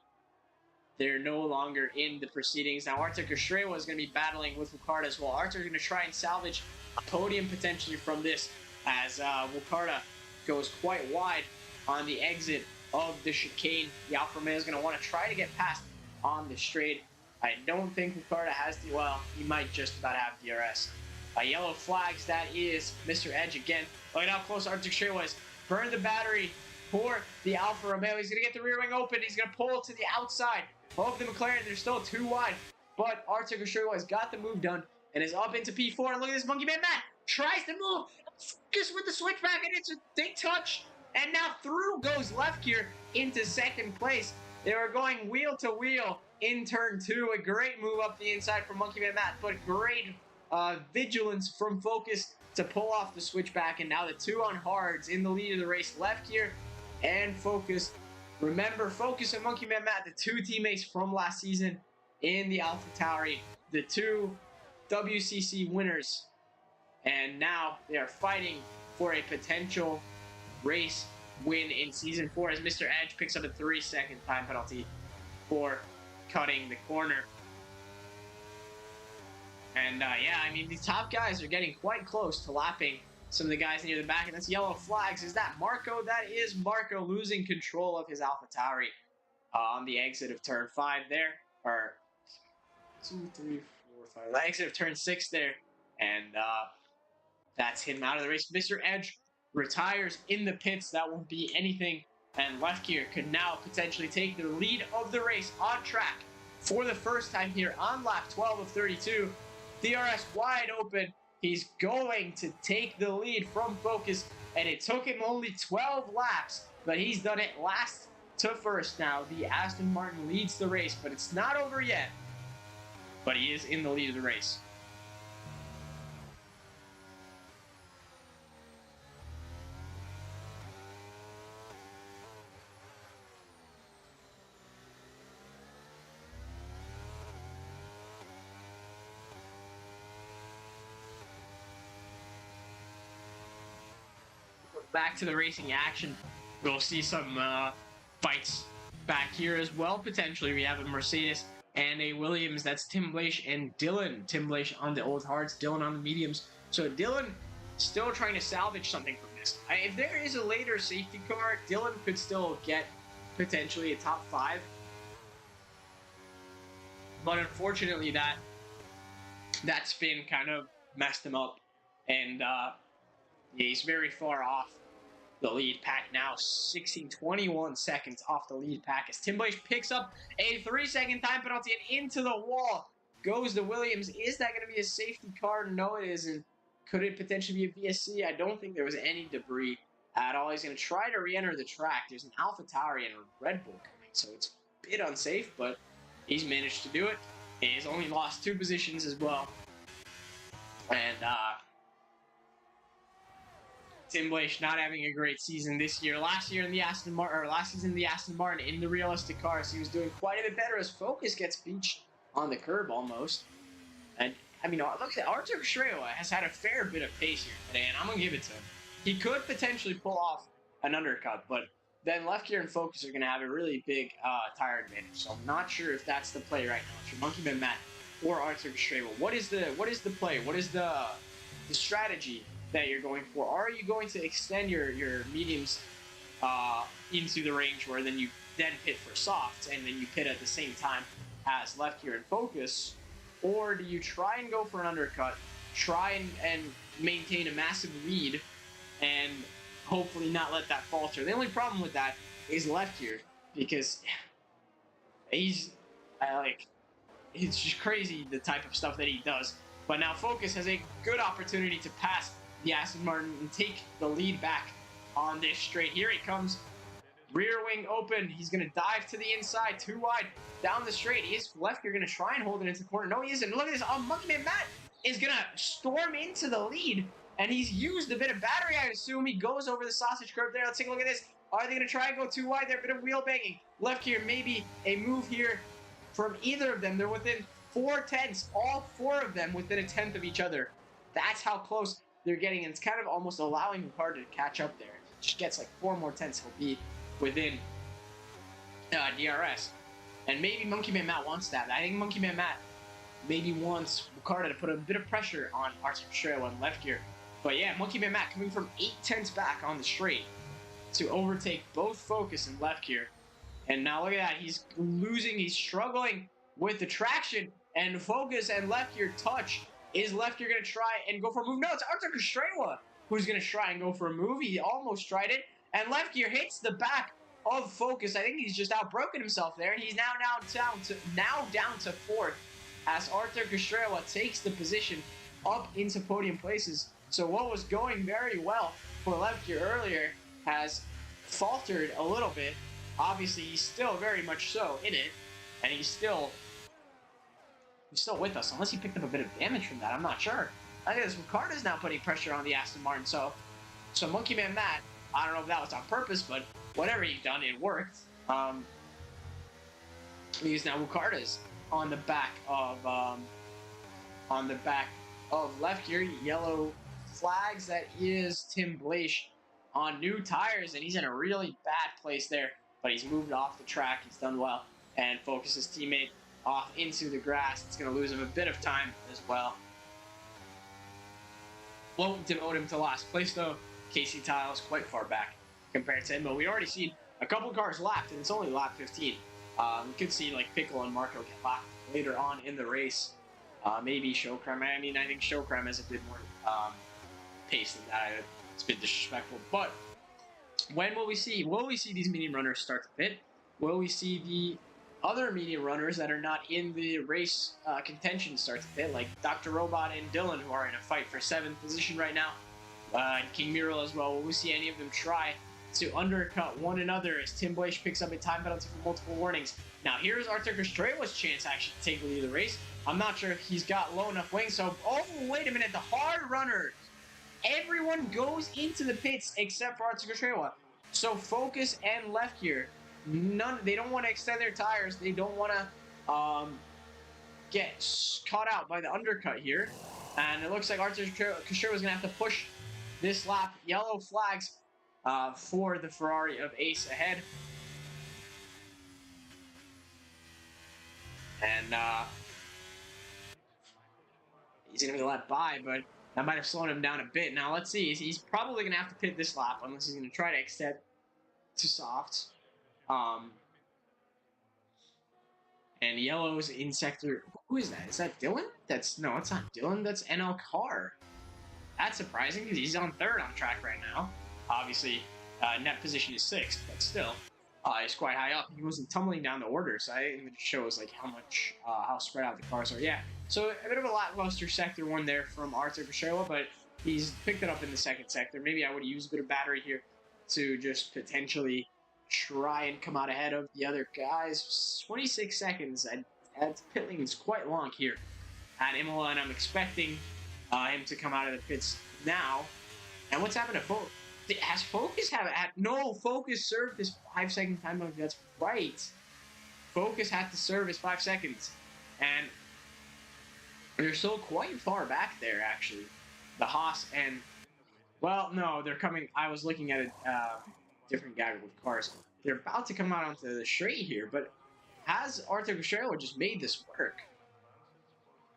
they're no longer in the proceedings. Now, Artur Kushrewa is going to be battling with Wukarda as well. Artur is going to try and salvage a podium potentially from this as Wukarda goes quite wide on the exit of the chicane. The Alfa Romeo is going to want to try to get past on the straight. I don't think Wukarda has the, well, he might just about have DRS. Yellow flags, that is Mr. Edge again. Look at how close Artur Kushrewa is. Burn the battery for the Alfa Romeo. He's going to get the rear wing open. He's going to pull to the outside of the McLaren. They're still too wide, but Artur Kushrewa has got the move done and is up into P4. And look at this Monkey Man Matt. Tries to move just with the switchback, and it's a big touch. And now through goes left gear into second place. They were going wheel to wheel in turn 2. A great move up the inside from Monkey Man Matt, but great vigilance from Focus to pull off the switchback. And now the 2 on hards in the lead of the race. Left gear and Focus. Remember, Focus and Monkey Man Matt, the 2 teammates from last season in the AlphaTauri, the 2 WCC winners. And now they are fighting for a potential race win in Season 4 as Mr. Edge picks up a 3-second time penalty for cutting the corner. And yeah, I mean, these top guys are getting quite close to lapping some of the guys near the back. And that's yellow flags. Is that Marco? That is Marco losing control of his AlphaTauri on the exit of turn 5 there. Or 2, 3, 4, 5. The exit of turn 6 there. And that's him out of the race. Mr. Edge retires in the pits. That won't be anything. And left gear could now potentially take the lead of the race on track for the first time here on lap 12 of 32. DRS wide open. He's going to take the lead from Focus, and it took him only 12 laps, but he's done it last to first now. The Aston Martin leads the race, but it's not over yet. But he is in the lead of the race. Back to the racing action. We'll see some fights back here as well. Potentially, we have a Mercedes and a Williams. That's Tim Blaish and Dylan. Tim Blaish on the old hards, Dylan on the mediums. So Dylan still trying to salvage something from this. If there is a later safety car, Dylan could still get potentially a top 5. But unfortunately, that spin kind of messed him up. And yeah, he's very far off the lead pack now, 21 seconds off the lead pack as Tim Blaish picks up a 3-second time penalty, and into the wall goes the Williams. Is that going to be a safety car? No, it isn't. Could it potentially be a VSC? I don't think there was any debris at all. He's going to try to re-enter the track. There's an AlphaTauri and a Red Bull coming, so it's a bit unsafe, but he's managed to do it. He's only lost 2 positions as well. And Tim Blaish not having a great season this year. Last season in the Aston Martin in the realistic cars, he was doing quite a bit better as Focus gets beached on the curb almost. And I mean, look at Artur Kushrewa has had a fair bit of pace here today, and I'm gonna give it to him. He could potentially pull off an undercut, but then left gear and Focus are gonna have a really big tire advantage. So I'm not sure if that's the play right now. It's your Monkey Man Matt or Artur Kushrewa. What is the play? What is the strategy that you're going for? Are you going to extend your mediums into the range where then you then pit for softs and then you pit at the same time as left gear and Focus? Or do you try and go for an undercut, try and maintain a massive lead and hopefully not let that falter? The only problem with that is left gear, because he's it's just crazy the type of stuff that he does. But now Focus has a good opportunity to pass the Aston Martin and take the lead back on this straight. Here he comes. Rear wing open. He's going to dive to the inside. Too wide. Down the straight. Is left gear going to try and hold it into the corner? No, he isn't. Look at this. Monkey Man Matt is going to storm into the lead. And he's used a bit of battery, I assume. He goes over the sausage curve there. Let's take a look at this. Are they going to try and go too wide there? A bit of wheel banging. Left gear, maybe a move here from either of them. They're within 4 tenths. All 4 of them within a tenth of each other. That's how close they're getting, and it's kind of almost allowing Wukarda to catch up there. Just gets like 4 more tenths, he'll be within DRS. And maybe Monkey Man Matt wants that. I think Monkey Man Matt maybe wants Wukarda to put a bit of pressure on Arctic Australia on left gear. But yeah, Monkey Man Matt coming from 8/10 back on the straight to overtake both Focus and left gear. And now look at that. He's losing. He's struggling with the traction. And Focus and left gear touch. Is left gear going to try and go for a move? No, it's Arctic Australia who's going to try and go for a move. He almost tried it. And left gear hits the back of Focus. I think he's just outbroken himself there. He's now down to fourth as Arthur Castrela takes the position up into podium places. So what was going very well for left gear earlier has faltered a little bit. Obviously, he's still very much so in it, and he's still with us, unless he picked up a bit of damage from that. I'm not sure. I guess Ricardo's now putting pressure on the Aston Martin. So Monkey Man Matt, I don't know if that was on purpose, but whatever you've done, it worked. Because now Ricardo's on the back of left gear. Yellow flags. That is Tim Blaish on new tires, and he's in a really bad place there. But he's moved off the track. He's done well, and Focus his teammate off into the grass. It's going to lose him a bit of time as well. Won't demote him to last place though. Casey Tiles quite far back compared to him, but we already seen a couple cars lapped, and it's only lap 15. We could see like Pickle and Marco get lapped later on in the race. Maybe Showcrem. I mean, I think Showcrem has a bit more pace than that. It's a bit disrespectful. But when will we see? Will we see these medium runners start to pit? Will we see the other medium runners that are not in the race contention start to pit, like Dr. Robot and Dylan, who are in a fight for 7th position right now, and King Mural as well? Will we see any of them try to undercut one another as Tim Blaish picks up a time penalty for multiple warnings? Now here's Arthur Castrella's chance actually to take the lead of the race. I'm not sure if he's got low enough wings. So, oh wait a minute, the hard runner. Everyone goes into the pits except for Arthur Castrella. So Focus and left gear, they don't want to extend their tires. They don't want to get caught out by the undercut here. And it looks like Arthur Castrella is going to have to push this lap. Yellow flags for the Ferrari of Ace ahead. And he's going to be let by, but that might have slowed him down a bit. Now, let's see. He's probably going to have to pit this lap unless he's going to try to extend to softs. And yellow's in sector. Who is that? Is that Dylan? No, it's not Dylan. That's NL Carr. That's surprising because he's on 3rd on track right now. Obviously, net position is 6th, but still, he's quite high up. He wasn't tumbling down the order, so I think it shows like how spread out the cars are. Yeah, so a bit of a lackluster sector 1 there from Arthur Castrella, but he's picked it up in the 2nd sector. Maybe I would use a bit of battery here to just potentially try and come out ahead of the other guys. 26 seconds. Pit lane is quite long here at Imola, and I'm expecting him to come out of the pits now. And what's happened to Focus? Has Focus no, Focus served his 5-second time limit. That's right. Focus had to serve his 5 seconds. And they're still quite far back there, actually. The Haas and... Well, no, they're coming... I was looking at a different guy with cars. They're about to come out onto the straight here, but has Arthur Castrella just made this work?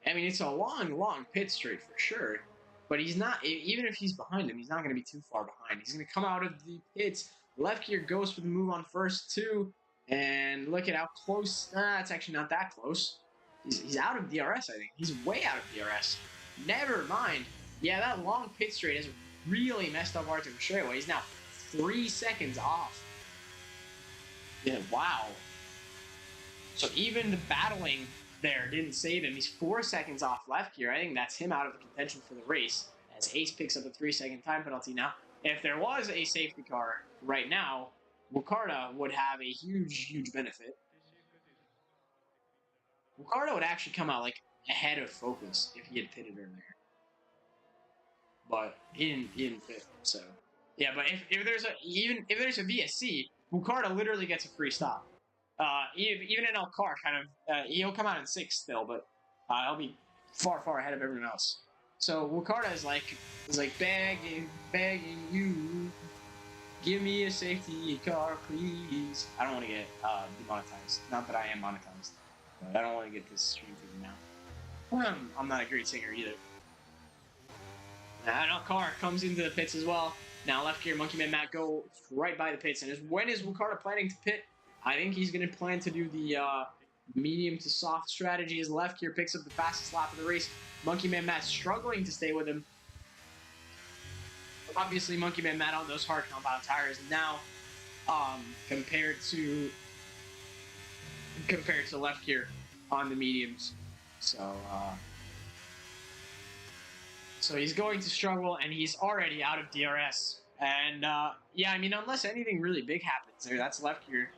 I mean, it's a long, long pit straight for sure. But he's not, even if he's behind him, he's not going to be too far behind. He's going to come out of the pits. Left gear goes for the move on first, too. And look at how close. It's actually not that close. He's out of DRS, I think. He's way out of DRS. Never mind. Yeah, that long pit straight has really messed up Arthur Castrella. He's now 3 seconds off. Yeah, wow. So even the battling there didn't save him. He's 4 seconds off left gear. I think that's him out of the contention for the race as Ace picks up a 3-second time penalty. Now, if there was a safety car right now, Wukarda would have a huge, huge benefit. Wukarda would actually come out like ahead of Focus if he had pitted earlier. But he didn't pit, so yeah. But if there's a VSC, Wukarda literally gets a free stop. Even in El Car, kind of, he'll come out in 6th still, but he'll be far, far ahead of everyone else. So Wukarda is like begging you, Give me a safety car, please. I don't want to get demonetized. Not that I am monetized, but I don't want to get this stream taken now. I'm not a great singer either. And a car comes into the pits as well. Now left gear, Monkey Man Matt go right by the pits. And when is Wukarda planning to pit? I think he's going to plan to do the medium to soft strategy. His left gear picks up the fastest lap of the race. Monkey Man Matt struggling to stay with him. Obviously, Monkey Man Matt on those hard compound tires now, compared to left gear on the mediums. So he's going to struggle, and he's already out of DRS. And yeah, I mean, unless anything really big happens there, that's left gear.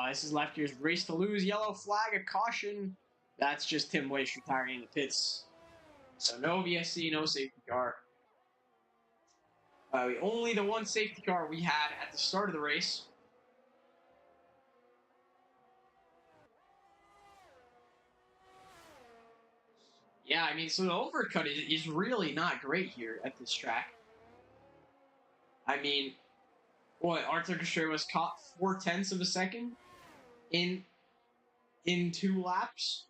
This is left gear's race to lose. Yellow flag, a caution. That's just Tim Weiss retiring in the pits. So no VSC, no safety car. Only the one safety car we had at the start of the race. Yeah, I mean, so the overcut is really not great here at this track. I mean, what, Arthur Castro was caught 0.4 of a second in 2 laps?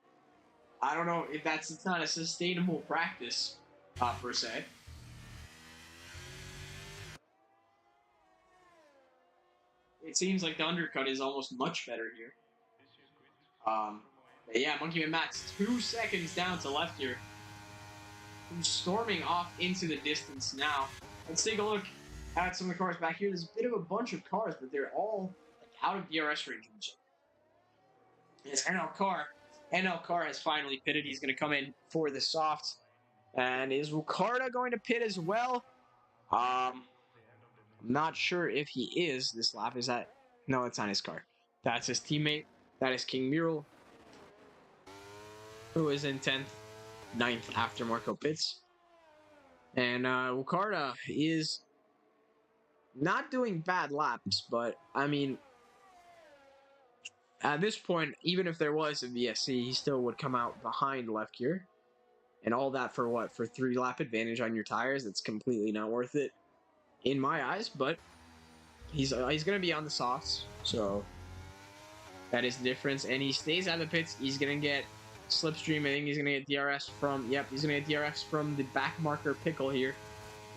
I don't know if it's not a sustainable practice, per se. It seems like the undercut is almost much better here. Yeah, Monkey Man Matt's 2 seconds down to left here. Storming off into the distance now. Let's take a look at some of the cars back here. There's a bit of a bunch of cars, but they're all out of DRS range. It's NL Car has finally pitted. He's going to come in for the soft. And is Wukarda going to pit as well? I'm not sure if he is this lap. Is that? No, it's not his car. That's his teammate. That is King Mural, who is in 10th, 9th after Marco pits. And Wukarda is not doing bad laps, but I mean, at this point, even if there was a VSC, he still would come out behind left gear. And all that for what? For 3 lap advantage on your tires? That's completely not worth it in my eyes, but he's going to be on the softs, so that is the difference. And he stays out of the pits. He's going to get slipstream. I think he's going to get DRS from, yep, he's going to get DRS from the back marker Pickle here,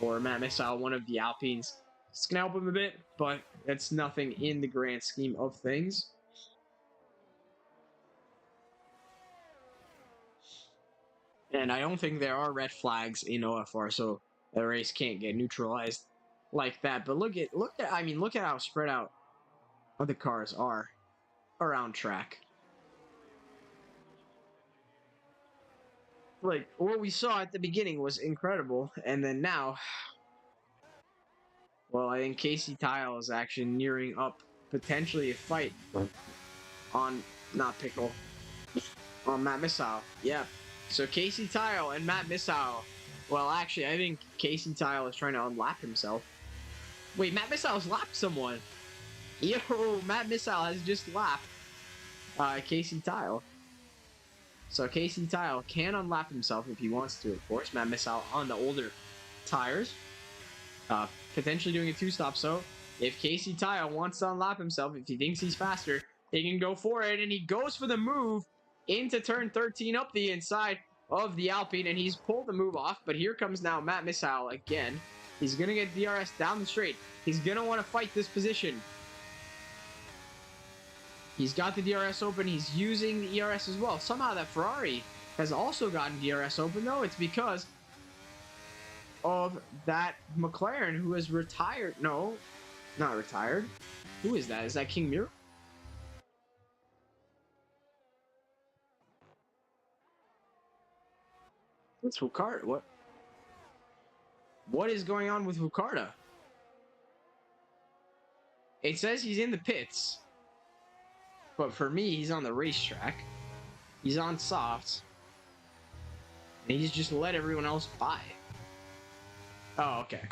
or Matt Missile, one of the Alpines. It's going to help him a bit, but that's nothing in the grand scheme of things. And I don't think there are red flags in OFR, so the race can't get neutralized like that. But look at how spread out the cars are around track. Like, what we saw at the beginning was incredible, and then now, well, I think Casey Tile is actually nearing up potentially a fight on, not Pickle, on Matt Missile. Yeah. So Casey Tile and Matt Missile. Well, actually, I think Casey Tile is trying to unlap himself. Wait, Matt Missile's lapped someone. Yo, Matt Missile has just lapped Casey Tile. So Casey Tile can unlap himself if he wants to, of course. Matt Missile on the older tires. Potentially doing a 2-stop. So if Casey Tile wants to unlap himself, if he thinks he's faster, he can go for it. And he goes for the move into turn 13 up the inside of the Alpine, and he's pulled the move off. But here comes now Matt Missile again. He's going to get DRS down the straight. He's going to want to fight this position. He's got the DRS open. He's using the ERS as well. Somehow that Ferrari has also gotten DRS open, though. It's because of that McLaren who has retired. No, not retired. Who is that? Is that King Muir? What's Wukarda? What is going on with Wukarda? It says he's in the pits. But for me, he's on the racetrack. He's on softs. And he's just let everyone else by. Oh, okay.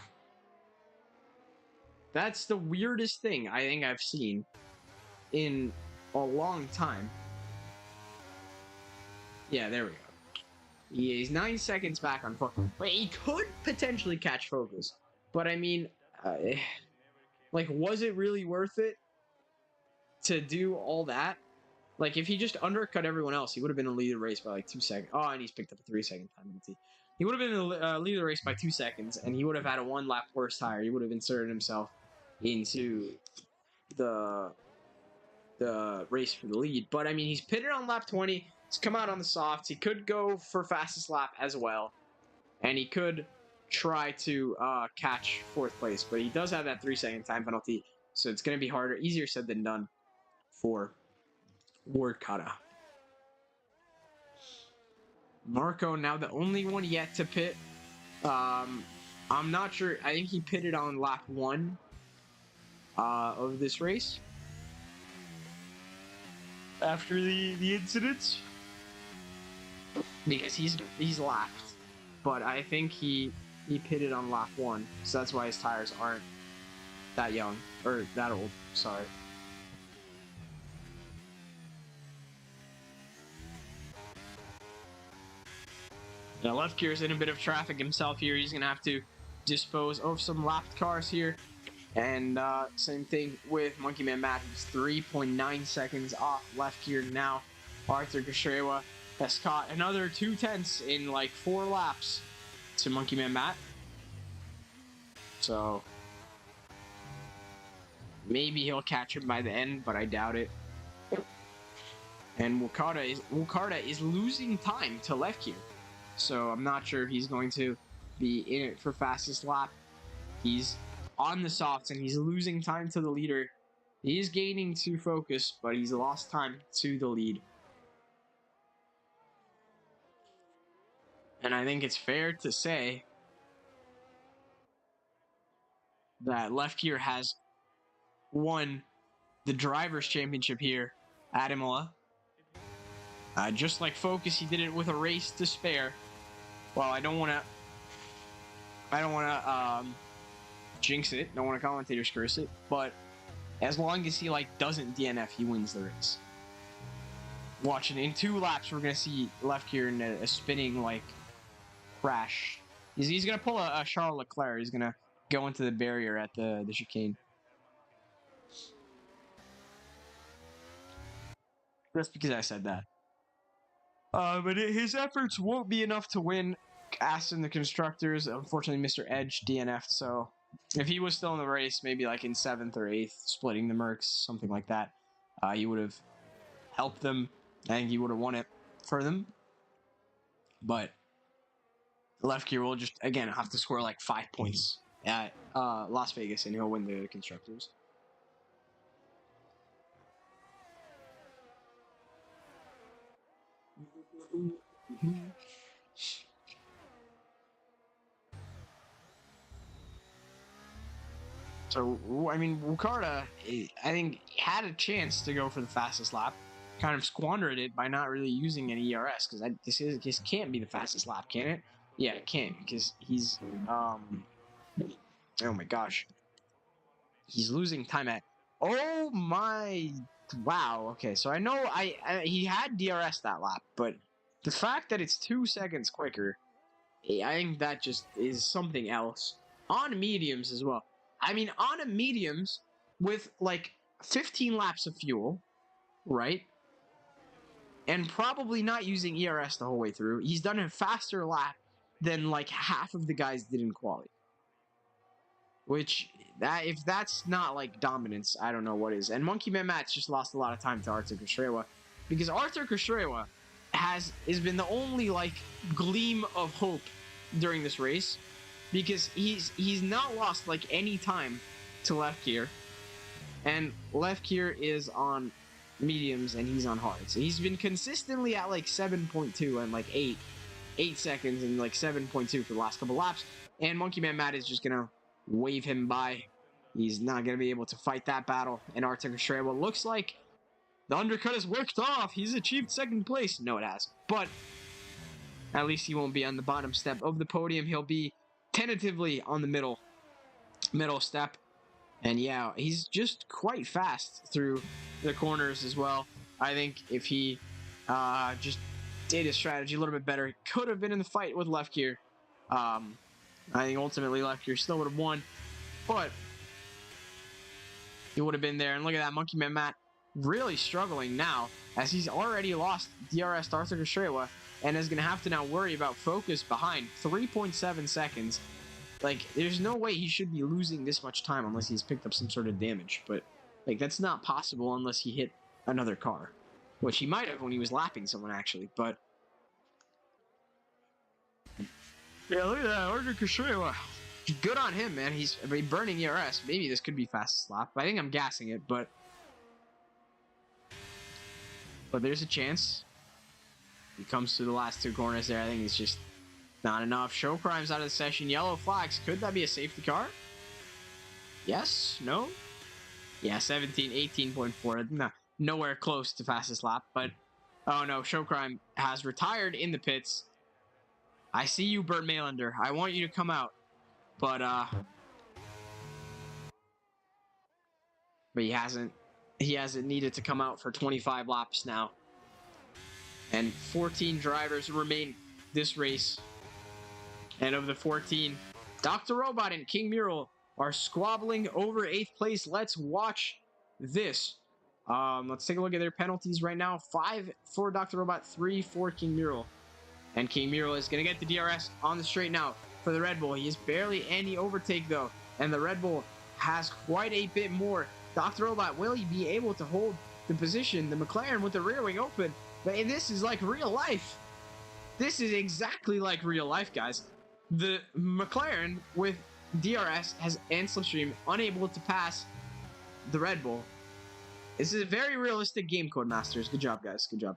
That's the weirdest thing I think I've seen in a long time. Yeah, there we go. He's 9 seconds back on focus. But he could potentially catch focus. But I mean, Like, was it really worth it to do all that? Like, if he just undercut everyone else, he would have been in the lead of the race by like 2 seconds. Oh, and he's picked up a 3 second time penalty. He would have been in the lead of the race by 2 seconds, and he would have had a 1 lap worse tire. He would have inserted himself into the race for the lead. But I mean, he's pitted on lap 20. He's come out on the softs. He could go for fastest lap as well, and he could try to catch 4th place. But he does have that 3 second time penalty, so it's going to be harder, easier said than done for Ward Kata. Marco now the only one yet to pit. I'm not sure. I think he pitted on lap 1 of this race after the incidents, because he's lapped, but I think he pitted on lap 1, so that's why his tires aren't that young or that old. Sorry. Now, Left Gear's in a bit of traffic himself here. He's going to have to dispose of some lapped cars here. And same thing with Monkey Man Matt. He's 3.9 seconds off Left Gear now. Arthur Gashrewa has caught another 2/10 in like 4 laps to Monkey Man Matt. So maybe he'll catch him by the end, but I doubt it. And Wukarda is losing time to Left Gear. So I'm not sure if he's going to be in it for fastest lap. He's on the softs and he's losing time to the leader. He is gaining to Focus, but he's lost time to the lead. And I think it's fair to say that Left Gear has won the Drivers' Championship here at Imola. Just like Focus, he did it with a race to spare. Well, I don't want to jinx it. Don't want to commentators curse it. But as long as he doesn't DNF, he wins the race. Watching in 2 laps, we're gonna see Left Gear in a spinning crash. He's gonna pull a Charles Leclerc. He's gonna go into the barrier at the chicane. Just because I said that. But his efforts won't be enough to win. Aston the Constructors, unfortunately, Mr. Edge DNF'd, so if he was still in the race, maybe like in 7th or 8th, splitting the Mercs, something like that, he would have helped them. I think he would have won it for them. But Left Gear will just, again, have to score like 5 points at Las Vegas, and he'll win the Constructors. So, I mean, Wukarda, I think, had a chance to go for the fastest lap. Kind of squandered it by not really using any ERS, because this can't be the fastest lap, can it? Yeah, it can't, because he's, oh my gosh. He's losing time at, oh my, wow, okay, so I know he had DRS that lap, but the fact that it's 2 seconds quicker, I think that just is something else. On mediums as well. I mean, on a mediums with 15 laps of fuel, right? And probably not using ERS the whole way through. He's done a faster lap than half of the guys did in quali. Which, if that's not dominance, I don't know what is. And Monkey Man Matt's just lost a lot of time to Arthur Kashrewa, because Arthur Kashrewa has been the only gleam of hope during this race, because he's not lost any time to Left Gear, and Left Gear is on mediums and he's on hard, so he's been consistently at 7.2 and 8 seconds and 7.2 for the last couple laps, and Monkey Man Matt is just gonna wave him by. He's not gonna be able to fight that battle, and Arthur Kashrewa looks like the undercut has worked off. He's achieved 2nd place. No, it has, but at least he won't be on the bottom step of the podium. He'll be tentatively on the middle step. And yeah, he's just quite fast through the corners as well. I think if he just did his strategy a little bit better, he could have been in the fight with Left Gear. I think ultimately Left Gear still would have won. But he would have been there. And look at that, Monkey Man Matt really struggling now as he's already lost DRS to Arthur Kashrewa and is going to have to now worry about focus behind 3.7 seconds. Like, there's no way he should be losing this much time unless he's picked up some sort of damage. But, like, that's not possible unless he hit another car, which he might have when he was lapping someone, actually. But, yeah, look at that, Arthur Kashrewa. Good on him, man. He's burning ERS. Maybe this could be fastest lap. I think I'm gassing it, but there's a chance. He comes to the last two corners there. I think it's just not enough. Show crimes out of the session. Yellow flags. Could that be a safety car? Yes? No? Yeah, 17, 18.4. No, nowhere close to fastest lap, but oh no, show crime has retired in the pits. I see you, Burt Maylander. I want you to come out. But he hasn't needed to come out for 25 laps now. And 14 drivers remain this race. And of the 14, Dr. Robot and King Mural are squabbling over 8th place. Let's watch this. Let's take a look at their penalties right now. 5 for Dr. Robot, 3 for King Mural. And King Mural is going to get the DRS on the straight now for the Red Bull. He has barely any overtake, though. And the Red Bull has quite a bit more. Dr. Robot, will he be able to hold the position? The McLaren with the rear wing open. But this is like real life. This is exactly like real life, guys. The McLaren with DRS and Slipstream unable to pass the Red Bull. This is a very realistic game, Codemasters. Good job, guys. Good job.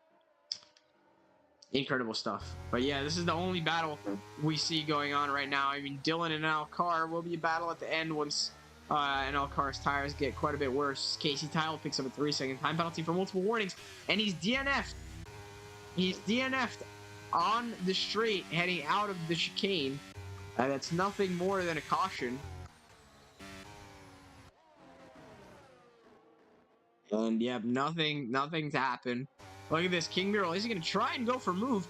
Incredible stuff. But yeah, this is the only battle we see going on right now. I mean, Dylan and NL will be a battle at the end once NL tires get quite a bit worse. Casey Tile picks up a 3-second time penalty for multiple warnings, and he's DNF'd. He's DNF'd on the straight heading out of the chicane. That's nothing more than a caution. And yeah, nothing to happen. Look at this, King Mural. Is he going to try and go for move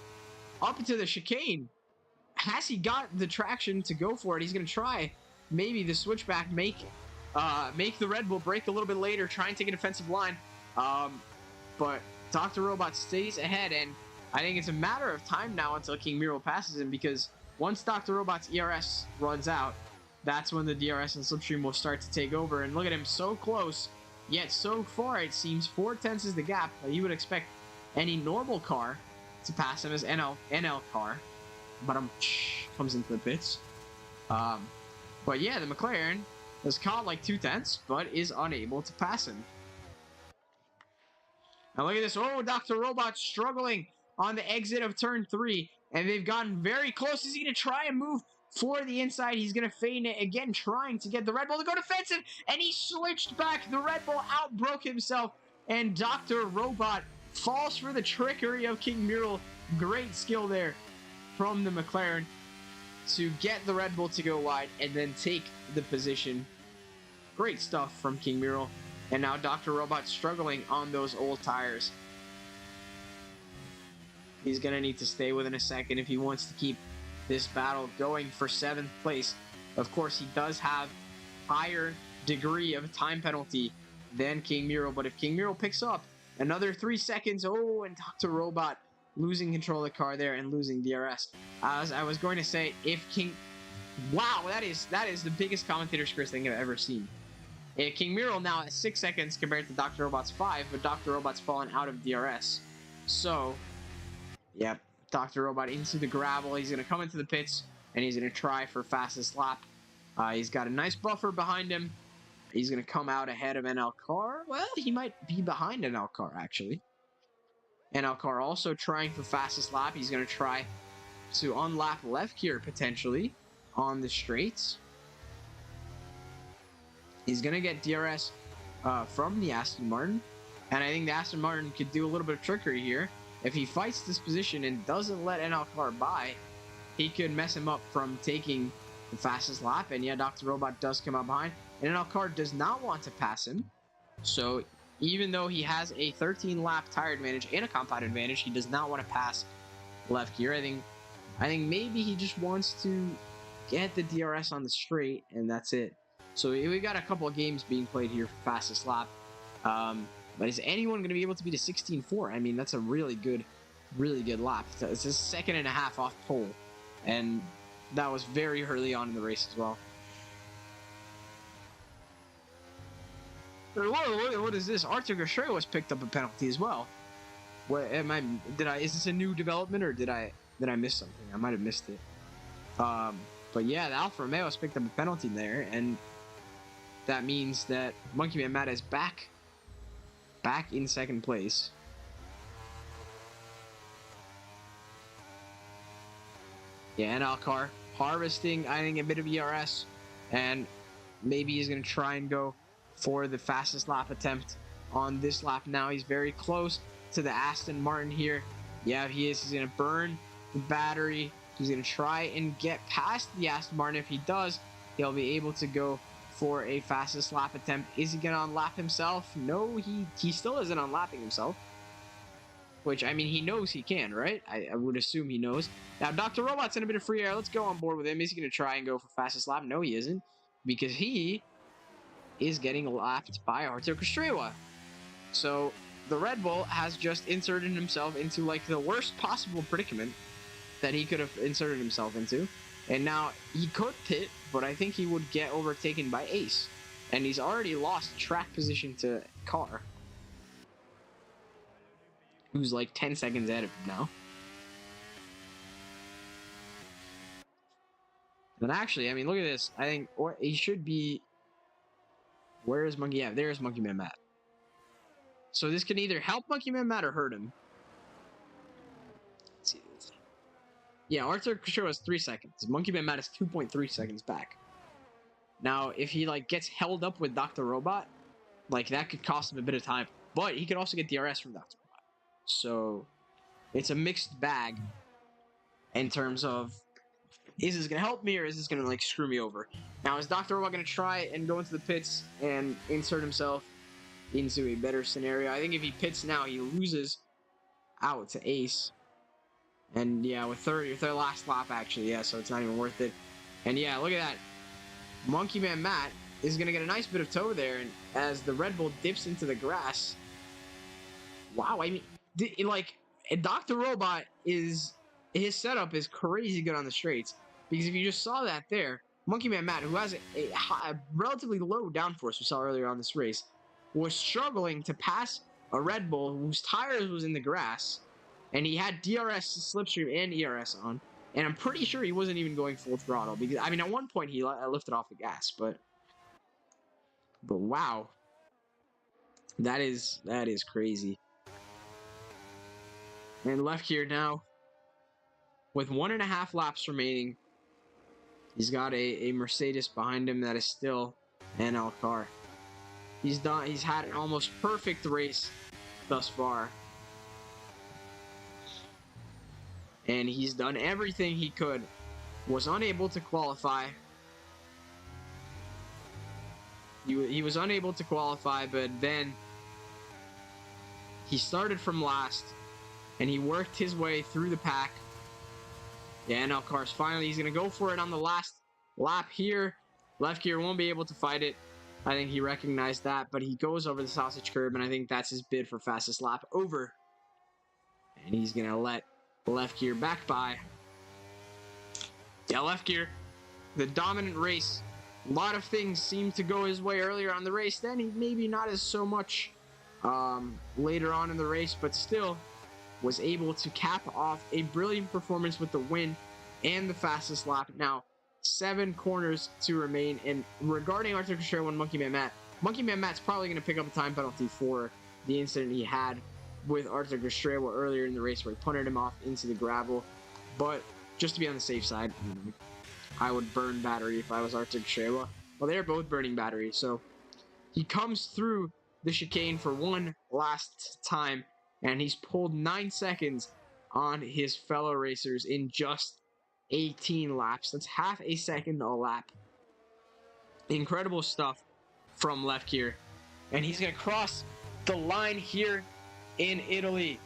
up into the chicane? Has he got the traction to go for it? He's going to try maybe the switchback, make the Red Bull break a little bit later, try and take a defensive line. But Dr. Robot stays ahead, and I think it's a matter of time now until King Mural passes him, because once Dr. Robot's ERS runs out, that's when the DRS and Slipstream will start to take over. And look at him, so close, yet so far it seems 4/10 is the gap. You would expect any normal car to pass him as NL car, but comes into the pits. But yeah, the McLaren has caught like 2/10, but is unable to pass him. Now look at this. Oh, Dr. Robot struggling on the exit of turn 3, and they've gotten very close. Is he going to try and move for the inside? He's going to feign it again, trying to get the Red Bull to go defensive, and he switched back. The Red Bull outbroke himself, and Dr. Robot falls for the trickery of King Mural. Great skill there from the McLaren to get the Red Bull to go wide and then take the position. Great stuff from King Mural. And now Dr. Robot struggling on those old tires. He's going to need to stay within a second if he wants to keep this battle going for 7th place. Of course, he does have higher degree of time penalty than King Mural, but if King Mural picks up another 3 seconds, oh, and Dr. Robot losing control of the car there and losing DRS. As I was going to say, if King... Wow, that is the biggest commentator's curse thing I've ever seen. King Mural now at 6 seconds compared to Dr. Robot's 5, but Dr. Robot's fallen out of DRS. So, yep, Dr. Robot into the gravel. He's going to come into the pits, and he's going to try for fastest lap. He's got a nice buffer behind him. He's going to come out ahead of NL Car. Well, he might be behind NL Car, actually. NL Car also trying for fastest lap. He's going to try to unlap left here, potentially, on the straights. He's going to get DRS from the Aston Martin. And I think the Aston Martin could do a little bit of trickery here. If he fights this position and doesn't let NL Car by, he could mess him up from taking the fastest lap. And yeah, Dr. Robot does come out behind. And NL Car does not want to pass him. So even though he has a 13-lap tire advantage and a compound advantage, he does not want to pass left gear. I think maybe he just wants to get the DRS on the straight, and that's it. So we got a couple of games being played here for fastest lap. But is anyone going to be able to beat a 16.4? I mean, that's a really good lap. It's a second and a half off pole, and that was very early on in the race as well. Whoa, what is this? Arthur Gastrewa was picked up a penalty as well. What am I? Is this a new development, or did I miss something? I might have missed it. But yeah, the Alfa Romeo has picked up a penalty there, and that means that Monkey Man Matt is back in second place. Yeah, and Alcar harvesting, I think, a bit of ERS, and maybe he's going to try and go for the fastest lap attempt on this lap now. He's very close to the Aston Martin here. Yeah, he is. He's going to burn the battery. He's going to try and get past the Aston Martin. If he does, he'll be able to go for a fastest lap attempt. Is he going to unlap himself? No, he still isn't unlapping himself. Which, I mean, he knows he can, right? I would assume he knows. Now, Dr. Robot's in a bit of free air. Let's go on board with him. Is he going to try and go for fastest lap? No, he isn't. Because he is getting lapped by Arthur Gastrewa. So, the Red Bull has just inserted himself into, like, the worst possible predicament that he could have inserted himself into. And now, he could pit, but I think he would get overtaken by Ace. And he's already lost track position to Carr, who's like 10 seconds ahead of him now. But actually, I mean, look at this. I think he should be... Where is Monkey? Yeah, there's Monkey Man Matt. So this can either help Monkey Man Matt or hurt him. Let's see. Yeah, Arthur Gastrewa has 3 seconds. Monkey Man Matt is 2.3 seconds back. Now, if he like gets held up with Dr. Robot, like that could cost him a bit of time. But he could also get DRS from Dr. Robot. So it's a mixed bag in terms of, is this going to help me or is this going to like screw me over? Now, is Dr. Robot going to try and go into the pits and insert himself into a better scenario? I think if he pits now, he loses out to Ace. And yeah, with third last lap actually, yeah, so it's not even worth it. And yeah, look at that. Monkey Man Matt is going to get a nice bit of tow there, and as the Red Bull dips into the grass. Wow, I mean, like, Dr. Robot his setup is crazy good on the straights, because if you just saw that there, Monkey Man Matt, who has a relatively low downforce we saw earlier on this race, was struggling to pass a Red Bull whose tires was in the grass, and he had DRS, slipstream, and ERS on, and I'm pretty sure he wasn't even going full throttle, because, I mean, at one point he lifted off the gas, but wow, that is crazy. And left here now, with 1.5 laps remaining, he's got a Mercedes behind him that is still an Alcar. He's had an almost perfect race thus far. And he's done everything he could. Was unable to qualify. He was unable to qualify, but then he started from last, and he worked his way through the pack. Yeah, and Alcar's finally, he's going to go for it on the last lap here. Left gear won't be able to fight it. I think he recognized that, but he goes over the sausage curb, and I think that's his bid for fastest lap over. And he's going to let left gear back by. Yeah, left gear, the dominant race. A lot of things seemed to go his way earlier on the race. Then he maybe not as so much later on in the race, but still was able to cap off a brilliant performance with the win and the fastest lap. Now, 7 corners to remain. And regarding Arthur Gastrewa and Monkey Man Matt's probably going to pick up a time penalty for the incident he had with Arthur Gastrewa earlier in the race where he punted him off into the gravel. But just to be on the safe side, I would burn battery if I was Arthur Gastrewa. Well, they're both burning battery, so he comes through the chicane for one last time, and he's pulled 9 seconds on his fellow racers in just 18 laps. That's half a second a lap. Incredible stuff from left here. And he's going to cross the line here in Italy.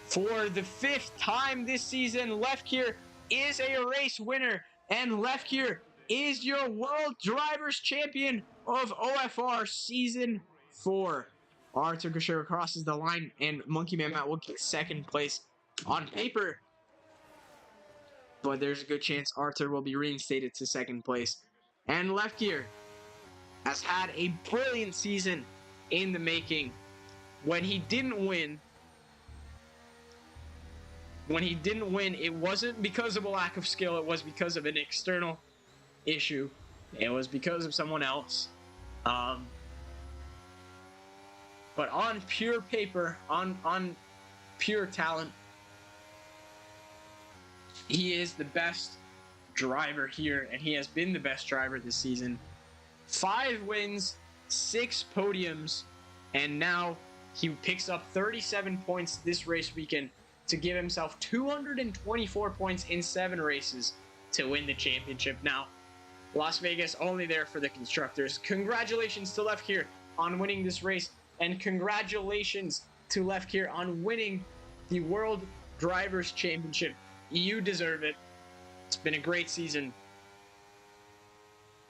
For the 5th time this season, Left here is a race winner. And Left here is your World Drivers Champion of OFR Season 4. Arthur Gashera crosses the line, and Monkey Man Matt will get second place on paper. But there's a good chance Arthur will be reinstated to second place. And Left Gear has had a brilliant season in the making. When he didn't win, it wasn't because of a lack of skill. It was because of an external issue. It was because of someone else. But on pure paper, on pure talent, he is the best driver here, and he has been the best driver this season. 5 wins, 6 podiums, and now he picks up 37 points this race weekend to give himself 224 points in 7 races to win the championship. Now, Las Vegas only there for the constructors. Congratulations to Left Gear on winning this race, and congratulations to Left Gear on winning the World Drivers Championship. You deserve it. It's been a great season.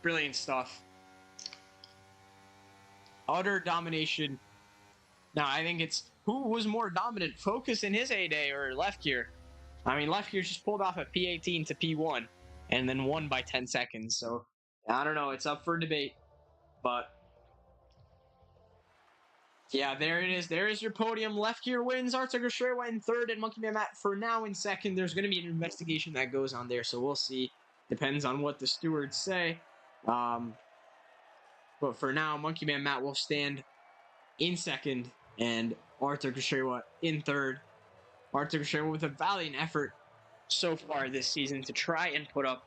Brilliant stuff. Utter domination. Now, I think it's who was more dominant, Focus in his heyday or Left Gear? I mean, Left Gear just pulled off a P18 to P1 and then won by 10 seconds. So, I don't know. It's up for debate. But, yeah, there it is. There is your podium. Left Gear wins. Arthur Gashera in third, and Monkey Man Matt for now in second. There's going to be an investigation that goes on there, so we'll see. Depends on what the stewards say. But for now, Monkey Man Matt will stand in second, and Arthur Gashera in third. Arthur Gashera with a valiant effort so far this season to try and put up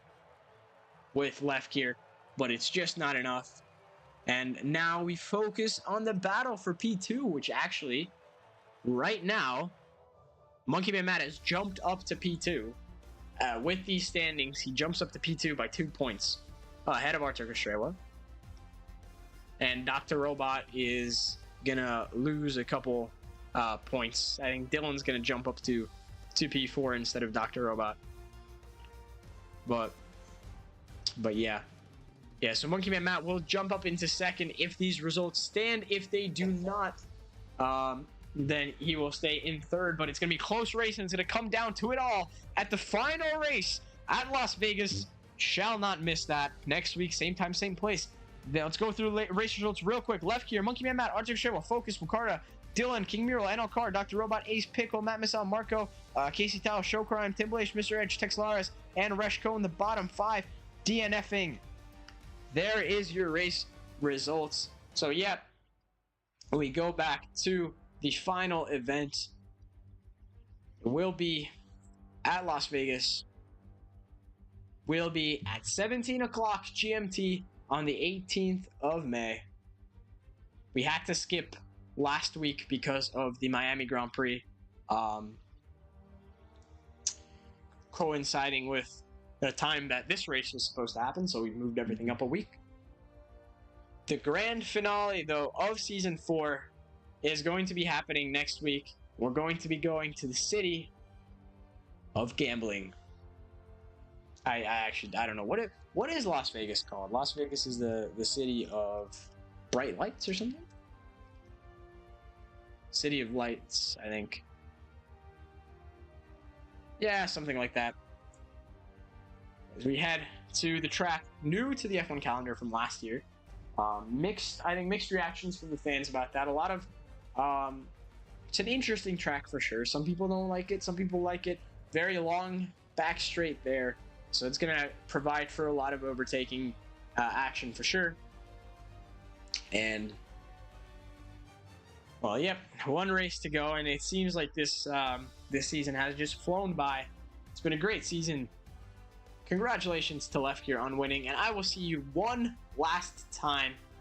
with Left Gear, but it's just not enough. And now we focus on the battle for P2, which actually, right now, Monkey Man Matt has jumped up to P2. With these standings, he jumps up to P2 by 2 points ahead of Arthur Gashera. And Dr. Robot is gonna lose a couple points. I think Dylan's gonna jump up to P4 instead of Dr. Robot. But yeah. Yeah, so Monkey Man Matt will jump up into second if these results stand. If they do not, then he will stay in third. But it's going to be a close race, and it's going to come down to it all at the final race at Las Vegas. Shall not miss that. Next week, same time, same place. Then let's go through race results real quick. Left Gear, Monkey Man Matt, Arctic Share, Focus, Wakarda, Dylan, King Mural, NL Car, Dr. Robot, Ace Pickle, Matt Missile, Marco, Casey Tao, Show Crime, Timblash, Mr. Edge, Texlaris, and Reshko in the bottom 5. DNFing. There is your race results. So, yeah, we go back to the final event. It will be at Las Vegas. Will be at 17 o'clock GMT on the 18th of May. We had to skip last week because of the Miami Grand Prix coinciding with the time that this race was supposed to happen, so we moved everything up a week. The grand finale, though, of Season 4 is going to be happening next week. We're going to be going to the city of gambling. I don't know. What is Las Vegas called? Las Vegas is the city of bright lights or something? City of Lights, I think. Yeah, something like that. As we head to the track new to the F1 calendar from last year. Mixed reactions from the fans about that. A lot of, it's an interesting track for sure. Some people don't like it. Some people like it. Very long back straight there. So it's going to provide for a lot of overtaking action for sure. And, well, yep, one race to go. And it seems like this season has just flown by. It's been a great season. Congratulations to Left Gear on winning, and I will see you one last time